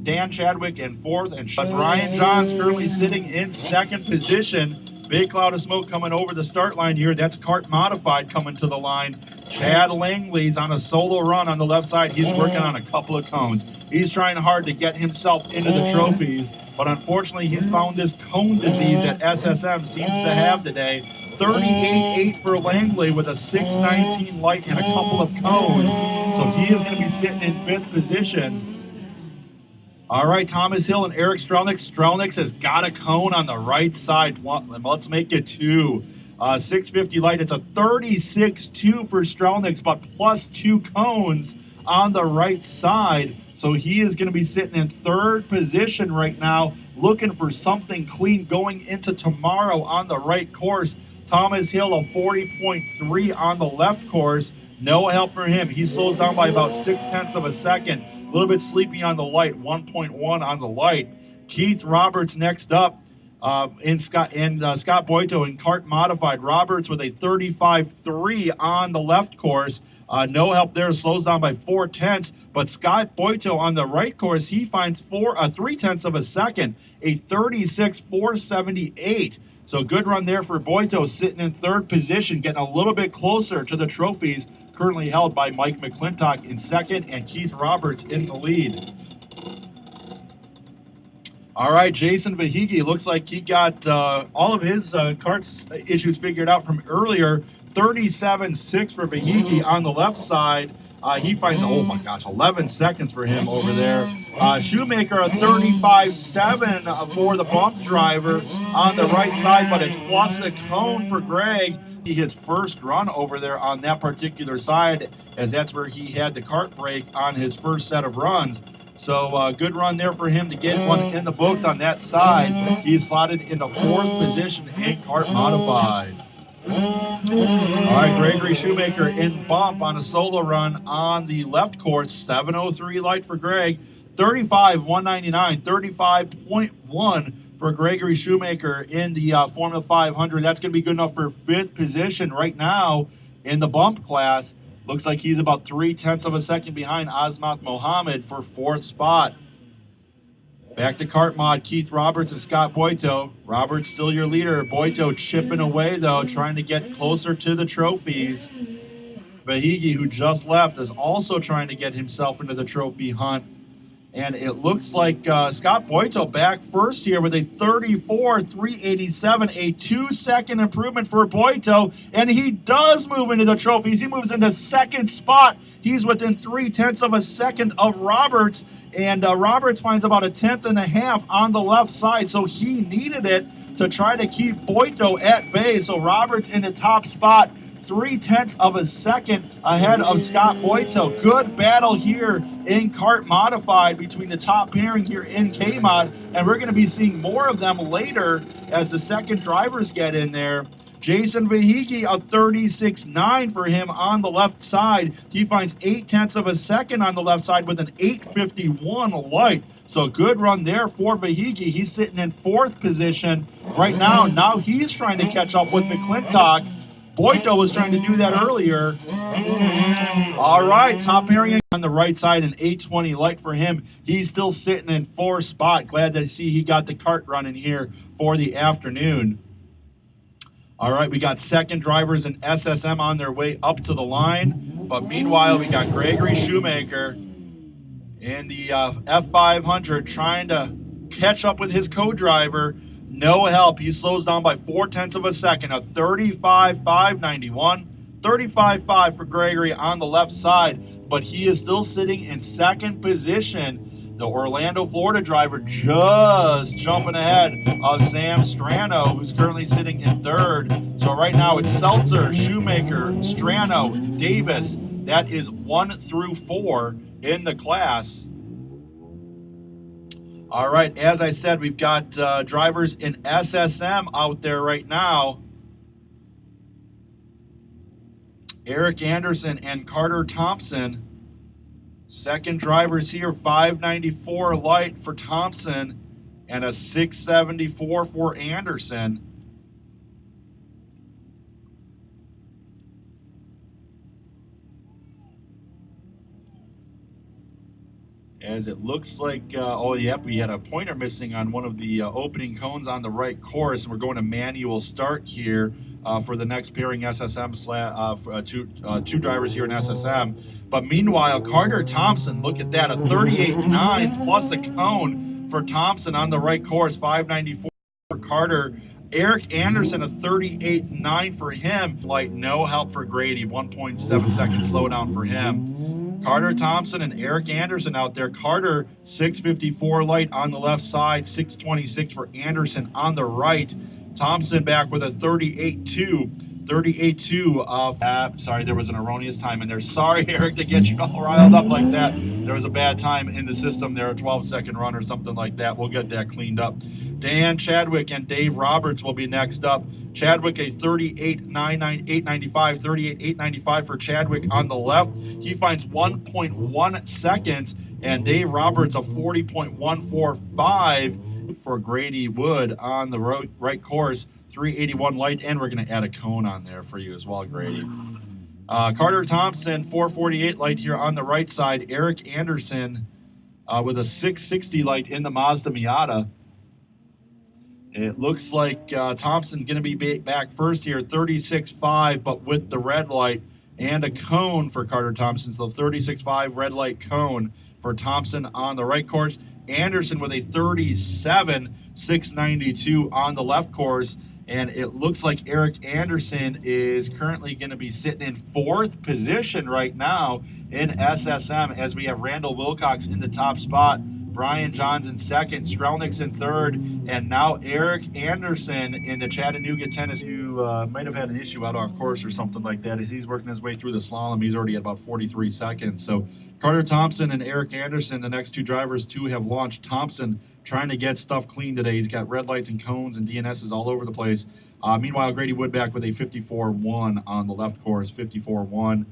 Dan Chadwick in 4th, and Brian Johns currently sitting in 2nd position. Big cloud of smoke coming over the start line here. That's kart modified coming to the line. Chad Langley's on a solo run on the left side. He's working on a couple of cones. He's trying hard to get himself into the trophies, but unfortunately he's found this cone disease that SSM seems to have today. 38.8 for Langley with a 619 light and a couple of cones. So he is going to be sitting in 5th position. All right, Thomas Hill and Eric Strelniks. Strelniks has got a cone on the right side. Let's make it 2. 650 light. It's a 36.2 for Strelniks, but +2 cones on the right side. So he is going to be sitting in 3rd position right now looking for something clean going into tomorrow on the right course. Thomas Hill, a 40.3 on the left course. No help for him. He slows down by about 0.6 of a second. A little bit sleepy on the light, 1.1 on the light. Keith Roberts next up. Scott Boito in kart modified. Roberts with a 35.3 on the left course. No help there, slows down by 0.4. But Scott Boito on the right course, he finds 0.3 of a second, a 36.478. So good run there for Boito, sitting in third position, getting a little bit closer to the trophies currently held by Mike McClintock in second and Keith Roberts in the lead. All right, Jason Vahigi, looks like he got all of his karts issues figured out from earlier. 37.6 for Vahigi on the left side. He finds, oh my gosh, 11 seconds for him over there. Shoemaker, a 35.7 for the bump driver on the right side, but it's plus a cone for Greg. His first run over there on that particular side, as that's where he had the kart break on his first set of runs. So good run there for him to get one in the books on that side. He's slotted into fourth position in kart modified. All right, Gregory Shoemaker in bump on a solo run on the left course. 7:03 light for Greg. 35.199, 35.1 for Gregory Shoemaker in the Formula 500. That's going to be good enough for fifth position right now in the bump class. Looks like he's about 0.3 of a second behind Azmat Mohammed for fourth spot. Back to kart mod, Keith Roberts and Scott Boito. Roberts still your leader. Boito chipping away, though, trying to get closer to the trophies. Vahigi, who just left, is also trying to get himself into the trophy hunt. And it looks like Scott Boito back first here with a 34.387, a 2-second improvement for Boito. And he does move into the trophies. He moves into second spot. He's within 0.3 of a second of Roberts. And Roberts finds about 1.5 on the left side. So he needed it to try to keep Boito at bay. So Roberts in the top spot, 0.3 of a second ahead of Scott Boito. Good battle here in kart modified between the top pairing here in K-Mod, and we're going to be seeing more of them later as the second drivers get in there. Jason Vahigi, a 36.9 for him on the left side. He finds 0.8 of a second on the left side with an 8.51 light. So good run there for Vahigi. He's sitting in fourth position right now. Now he's trying to catch up with McClintock. Boito was trying to do that earlier. All right, top pairing on the right side, an 8.20 light for him. He's still sitting in fourth spot. Glad to see he got the kart running here for the afternoon. All right, we got second drivers in SSM on their way up to the line. But meanwhile, we got Gregory Shoemaker in the F500 trying to catch up with his co-driver. No help. He slows down by 0.4 of a second, a 35.591. 35.5 for Gregory on the left side, but he is still sitting in second position. The Orlando, Florida driver just jumping ahead of Sam Strano, who's currently sitting in third. So right now it's Seltzer, Shoemaker, Strano, Davis. That is 1 through 4 in the class. All right, as I said, we've got drivers in SSM out there right now. Eric Anderson and Carter Thompson. Second drivers here, 594 light for Thompson and a 674 for Anderson. As it looks like, oh, yep, we had a pointer missing on one of the opening cones on the right course, and we're going to manual start here for the next pairing SSM two drivers here in SSM. But meanwhile, Carter Thompson, look at that, a 38.9 plus a cone for Thompson on the right course, 594 for Carter. Eric Anderson, a 38.9 for him. Light, no help for Grady, 1.7 second slowdown for him. Carter Thompson and Eric Anderson out there. Carter, 654 light on the left side, 626 for Anderson on the right. Thompson back with a 38.2. 38-2 of sorry, there was an erroneous time in there. Sorry, Eric, to get you all riled up like that. There was a bad time in the system there, a 12-second run or something like that. We'll get that cleaned up. Dan Chadwick and Dave Roberts will be next up. Chadwick a 38.895, 38.895 for Chadwick on the left. He finds 1.1 seconds, and Dave Roberts a 40.145 for Grady Wood on the right course. 381 light, and we're going to add a cone on there for you as well, Grady. Carter Thompson, 448 light here on the right side. Eric Anderson with a 660 light in the Mazda Miata. It looks like Thompson going to be back first here, 36.5, but with the red light and a cone for Carter Thompson. So 36.5 red light cone for Thompson on the right course. Anderson with a 37.692 on the left course. And it looks like Eric Anderson is currently going to be sitting in 4th position right now in SSM, as we have Randall Wilcox in the top spot, Brian Johns in 2nd, Strelnick's in 3rd, and now Eric Anderson in the Chattanooga, Tennessee. You might have had an issue out on course or something like that. As he's working his way through the slalom, he's already at about 43 seconds. So Carter Thompson and Eric Anderson, the next 2 drivers to have launched. Thompson trying to get stuff clean today. He's got red lights and cones and DNSs all over the place. Meanwhile, Grady Woodback with a 54.1 on the left course, 54.1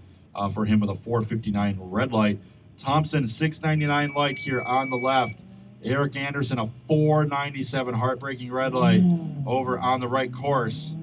for him with a 4.59 red light. Thompson, 6.99 light here on the left. Eric Anderson, a 4.97 heartbreaking red light over on the right course.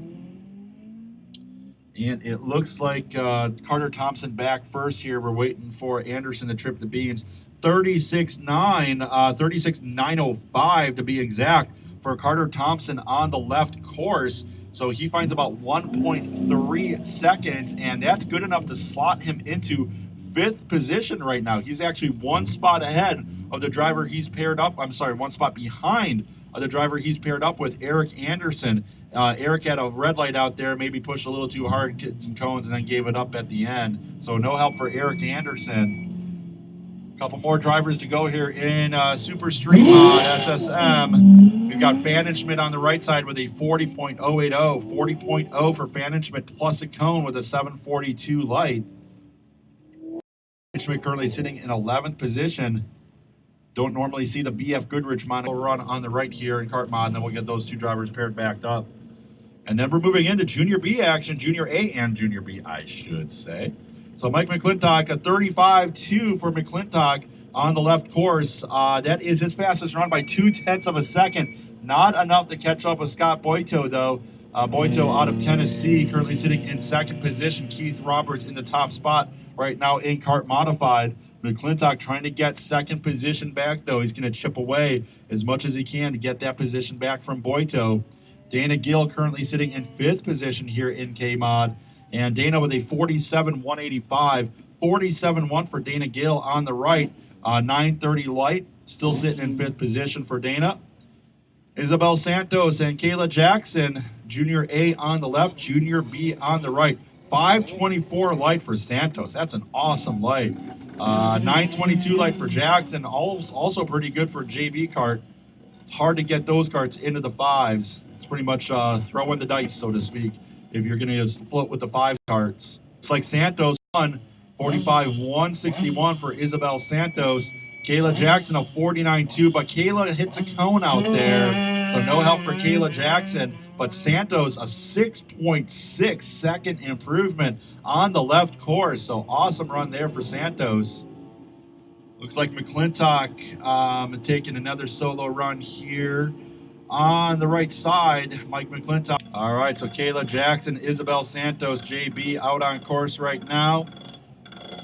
And it looks like Carter Thompson back first here. We're waiting for Anderson to trip the beams. 36.905 to be exact for Carter Thompson on the left course. So he finds about 1.3 seconds, and that's good enough to slot him into 5th position right now. He's actually 1 spot ahead of the driver he's paired up. I'm sorry, 1 spot behind the driver he's paired up with, Eric Anderson. Eric had a red light out there, maybe pushed a little too hard, get some cones, and then gave it up at the end. So no help for Eric Anderson. Couple more drivers to go here in Super Street Mod SSM. We've got Fanenschmidt on the right side with a 40.080. 40.0 for Fanenschmidt plus a cone with a 742 light. Fanenschmidt currently sitting in 11th position. Don't normally see the BF Goodrich monocle run on the right here in Kart Mod, and then we'll get those 2 drivers paired backed up. And then we're moving into Junior B action, Junior A and Junior B, I should say. So Mike McClintock, a 35.2 for McClintock on the left course. That is his fastest run by 0.2 of a second. Not enough to catch up with Scott Boito, though. Boito out of Tennessee, currently sitting in 2nd position. Keith Roberts in the top spot right now in Kart Modified. McClintock trying to get 2nd position back, though. He's going to chip away as much as he can to get that position back from Boito. Dana Gill currently sitting in 5th position here in K-Mod. And Dana with a 47.185, 47.1 for Dana Gill on the right, 930 light, still sitting in 5th position for Dana. Isabel Santos and Kayla Jackson, Junior A on the left, Junior B on the right. 524 light for Santos. That's an awesome light. 922 light for Jackson, also pretty good for JB kart. It's hard to get those karts into the 5s. It's pretty much throwing the dice, so to speak, if you're going to float with the 5 karts. It's like Santos won 45.161 for Isabel Santos. Kayla Jackson a 49.2, but Kayla hits a cone out there, so no help for Kayla Jackson. But Santos a 6.6 second improvement on the left course, so awesome run there for Santos. Looks like McClintock taking another solo run here on the right side. Mike McClintock. All right, so Kayla Jackson, Isabel Santos, JB out on course right now.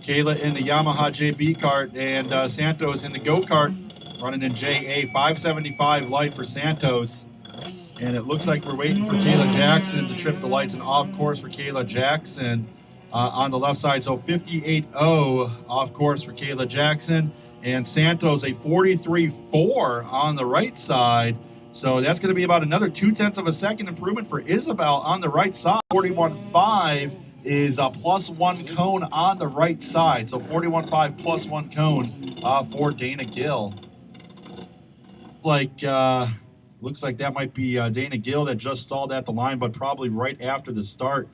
Kayla in the Yamaha JB kart, and Santos in the go-kart, running in JA. 575 light for Santos. And it looks like we're waiting for Kayla Jackson to trip the lights, and off course for Kayla Jackson on the left side. So 58.0 off course for Kayla Jackson, and Santos a 43.4 on the right side. So that's going to be about another 0.2 of a second improvement for Isabel on the right side. 41.5 is a +1 cone on the right side. So 41.5 +1 cone for Dana Gill. Looks like that might be Dana Gill that just stalled at the line, but probably right after the start.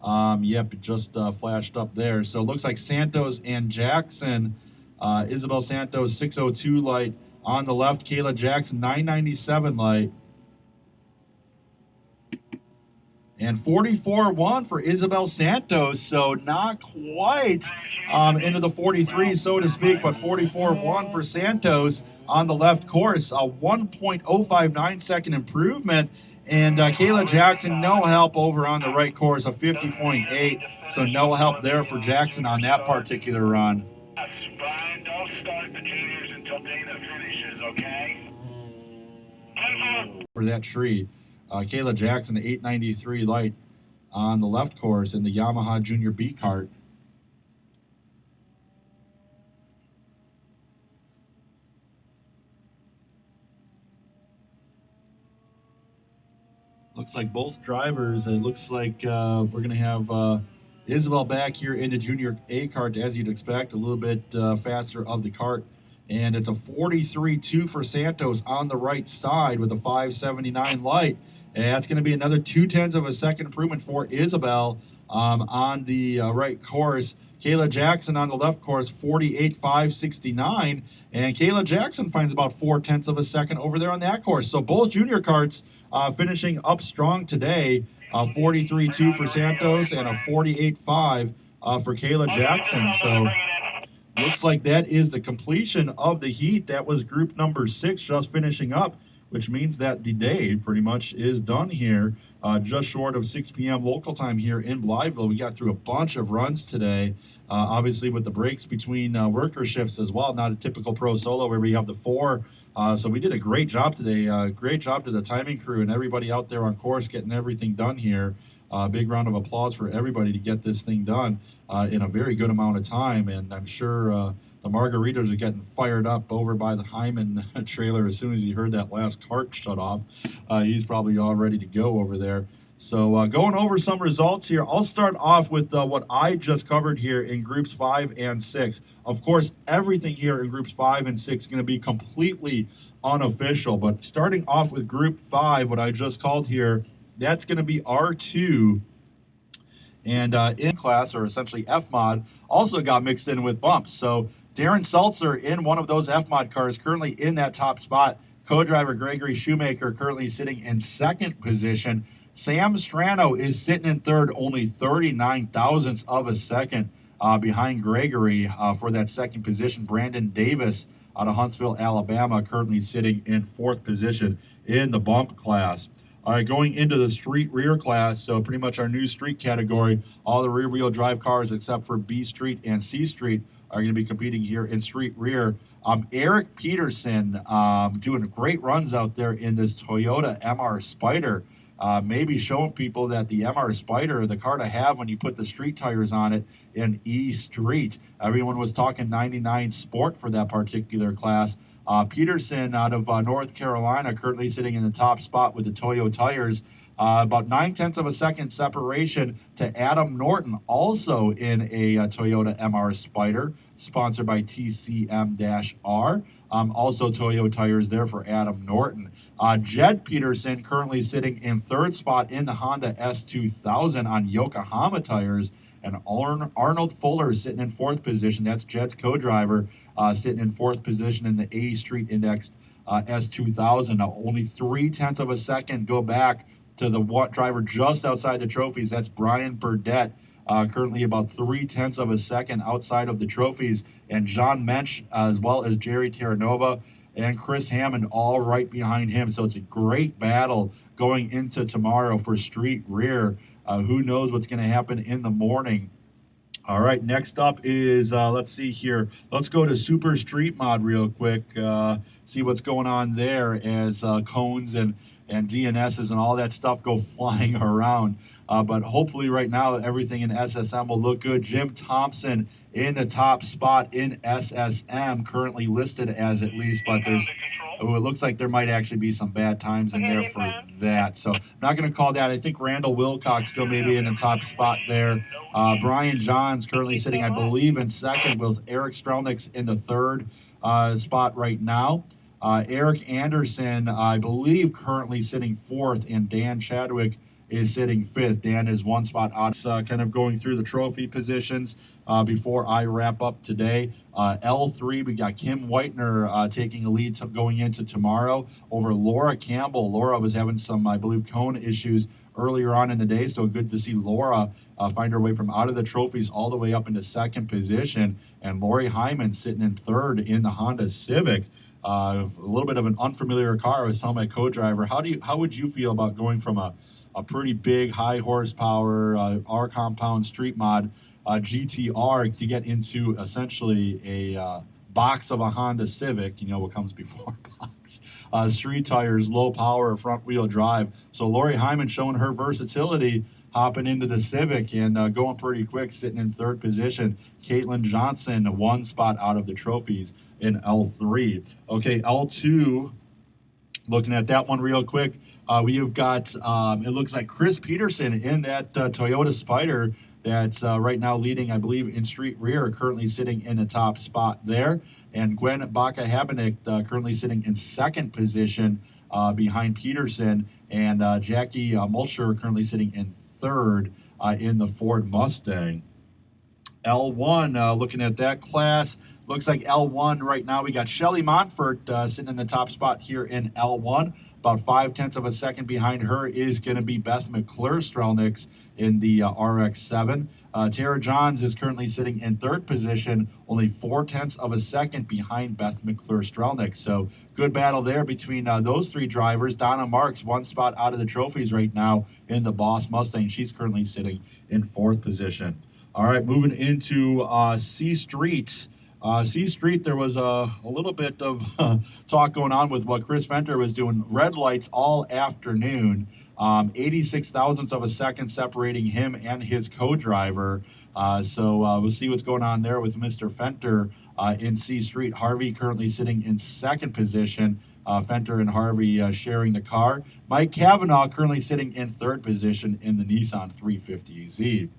Yep, it just flashed up there. So it looks like Santos and Jackson, Isabel Santos 602 light on the left, Kayla Jackson 997 light. And 44-1 for Isabel Santos, so not quite into the 43, so to speak, but 44-1 for Santos on the left course, a 1.059 second improvement. And Kayla Jackson, no help over on the right course, a 50.8, so no help there for Jackson on that particular run. Brian, don't start the juniors until Dana finishes, okay? For that tree. Kayla Jackson, 893 light on the left course in the Yamaha Junior B kart. Looks like both drivers, it looks like we're going to have Isabel back here in the Junior A kart, as you'd expect, a little bit faster of the kart. And it's a 43-2 for Santos on the right side with a 579 light. And that's going to be another 0.2 of a second improvement for Isabel on the right course. Kayla Jackson on the left course, 48.569. And Kayla Jackson finds about 0.4 of a second over there on that course. So both junior karts finishing up strong today. 43.2 for Santos and a 48.5 for Kayla Jackson. So looks like that is the completion of the heat. That was group number 6 just finishing up, which means that the day pretty much is done here, just short of 6 p.m. local time here in Blytheville. We got through a bunch of runs today, obviously with the breaks between worker shifts as well, not a typical pro solo where we have the 4. So we did a great job today. Great job to the timing crew and everybody out there on course getting everything done here. Big round of applause for everybody to get this thing done in a very good amount of time. And I'm sure the Margaritas are getting fired up over by the Hyman trailer as soon as he heard that last cart shut off. He's probably all ready to go over there. So going over some results here, I'll start off with what I just covered here in groups 5 and 6. Of course, everything here in groups 5 and 6 is going to be completely unofficial. But starting off with group 5, what I just called here, that's going to be R2. And in class, or essentially F-Mod, also got mixed in with bumps. So Darren Seltzer in one of those F-Mod cars, currently in that top spot. Co-driver Gregory Shoemaker currently sitting in second position. Sam Strano is sitting in third, only 39 thousandths of a second behind Gregory for that second position. Brandon Davis out of Huntsville, Alabama, currently sitting in fourth position in the bump class. All right, going into the street rear class, so pretty much our new street category, all the rear-wheel drive cars except for B Street and C Street are going to be competing here in street rear. Eric Peterson doing great runs out there in this Toyota MR Spider. Maybe showing people that the MR Spider, the car to have when you put the street tires on it in E Street. Everyone was talking 99 Sport for that particular class. Peterson out of North Carolina, currently sitting in the top spot with the Toyo tires. About 0.9 of a second separation to Adam Norton, also in a Toyota MR Spider, sponsored by TCM-R. Also Toyo tires there for Adam Norton. Jed Peterson currently sitting in third spot in the Honda S2000 on Yokohama tires. And Arnold Fuller sitting in fourth position. That's Jed's co-driver, sitting in fourth position in the A Street Indexed S2000. Now, only 0.3 of a second go back to the driver just outside the trophies. That's Brian Burdett, currently about 0.3 of a second outside of the trophies. And John Mensch, as well as Jerry Terranova and Chris Hammond, all right behind him. So it's a great battle going into tomorrow for street rear. Who knows what's going to happen in the morning. All right, next up is, let's see here. Let's go to Super Street Mod real quick, see what's going on there as cones and DNSs and all that stuff go flying around. But hopefully right now everything in SSM will look good. Jim Thompson in the top spot in SSM, currently listed as at least, but there's... Oh, it looks like there might actually be some bad times in there for that. So I'm not going to call that. I think Randall Wilcox still maybe in the top spot there. Brian Johns currently sitting, I believe, in second, with Eric Strelnick's in the third spot right now. Eric Anderson, I believe, currently sitting fourth, and Dan Chadwick is sitting 5th. Dan is 1 spot out. Kind of going through the trophy positions before I wrap up today. L3, we got Kim Whitener taking a lead going into tomorrow over Laura Campbell. Laura was having some, I believe, cone issues earlier on in the day, so good to see Laura find her way from out of the trophies all the way up into 2nd position. And Lori Hyman sitting in 3rd in the Honda Civic. A little bit of an unfamiliar car. I was telling my co-driver, how would you feel about going from a pretty big, high horsepower R compound street mod GTR to get into essentially a box of a Honda Civic? You know what comes before box. Street tires, low power, front wheel drive. So Lori Hyman showing her versatility, hopping into the Civic and going pretty quick, sitting in 3rd position. Caitlin Johnson, 1 spot out of the trophies in L3. Okay, L2, looking at that one real quick, we have got, it looks like Chris Peterson in that Toyota Spider that's right now leading, I believe, in street rear, currently sitting in the top spot there. And Gwen Baca-Habenik currently sitting in 2nd position behind Peterson. And Jackie Mulcher currently sitting in 3rd in the Ford Mustang. L1, looking at that class, looks like L1 right now, we got Shelly Montfort sitting in the top spot here in L1. About 0.5 of a second behind her is going to be Beth McClure-Strelnick in the RX-7. Tara Johns is currently sitting in 3rd position, only 0.4 of a second behind Beth McClure-Strelnick. So good battle there between those 3 drivers. Donna Marks, 1 spot out of the trophies right now in the Boss Mustang. She's currently sitting in 4th position. All right, moving into C Street. C Street, there was a little bit of talk going on with what Chris Venter was doing. Red lights all afternoon. 86 thousandths of a second separating him and his co-driver. So we'll see what's going on there with Mr. Fenter in C Street. Harvey currently sitting in 2nd position. Fenter and Harvey sharing the car. Mike Cavanaugh currently sitting in 3rd position in the Nissan 350Z.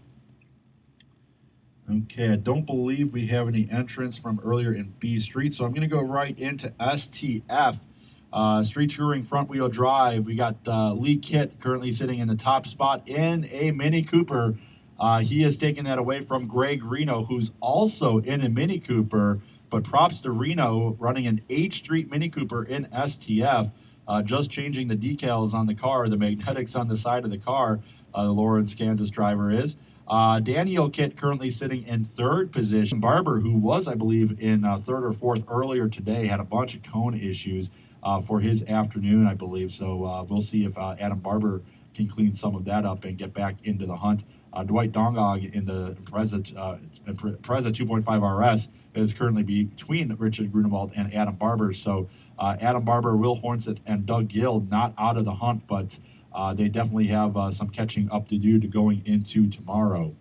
Okay, I don't believe we have any entrants from earlier in B Street, so I'm going to go right into STF. Street Touring Front Wheel Drive. We got Lee Kitt currently sitting in the top spot in a Mini Cooper. He has taken that away from Greg Reno, who's also in a Mini Cooper, but props to Reno running an H Street Mini Cooper in STF, just changing the decals on the car, the magnetics on the side of the car, the Lawrence, Kansas driver is. Daniel Kitt currently sitting in 3rd position. Barber, who was, I believe, in 3rd or 4th earlier today, had a bunch of cone issues for his afternoon, I believe. So we'll see if Adam Barber can clean some of that up and get back into the hunt. Dwight Dongog in the Impreza 2.5 RS is currently between Richard Grunewald and Adam Barber. So Adam Barber, Will Hornseth, and Doug Gill not out of the hunt, but they definitely have some catching up to do to going into tomorrow.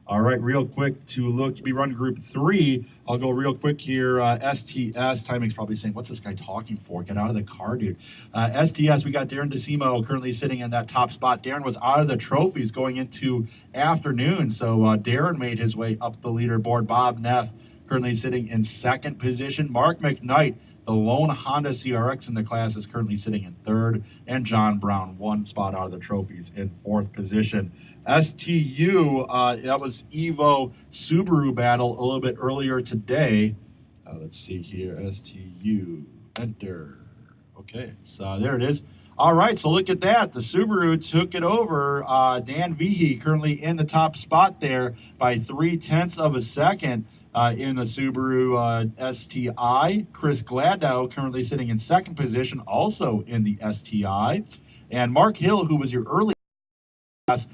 All right, real quick to look, we run Group 3. I'll go real quick here. STS, timing's probably saying, what's this guy talking for? Get out of the car, dude. STS, we got Darren DeSimo currently sitting in that top spot. Darren was out of the trophies going into afternoon, so Darren made his way up the leaderboard. Bob Neff currently sitting in 2nd position. Mark McKnight, the lone Honda CRX in the class, is currently sitting in 3rd, and John Brown, 1 spot out of the trophies in 4th position. STU, that was Evo Subaru battle a little bit earlier today. Let's see here, STU, enter. Okay, so there it is. All right, so look at that. The Subaru took it over. Dan Vihi currently in the top spot there by 0.3 of a second. In the Subaru STI. Chris Gladdow currently sitting in 2nd position, also in the STI. And Mark Hill, who was your early class,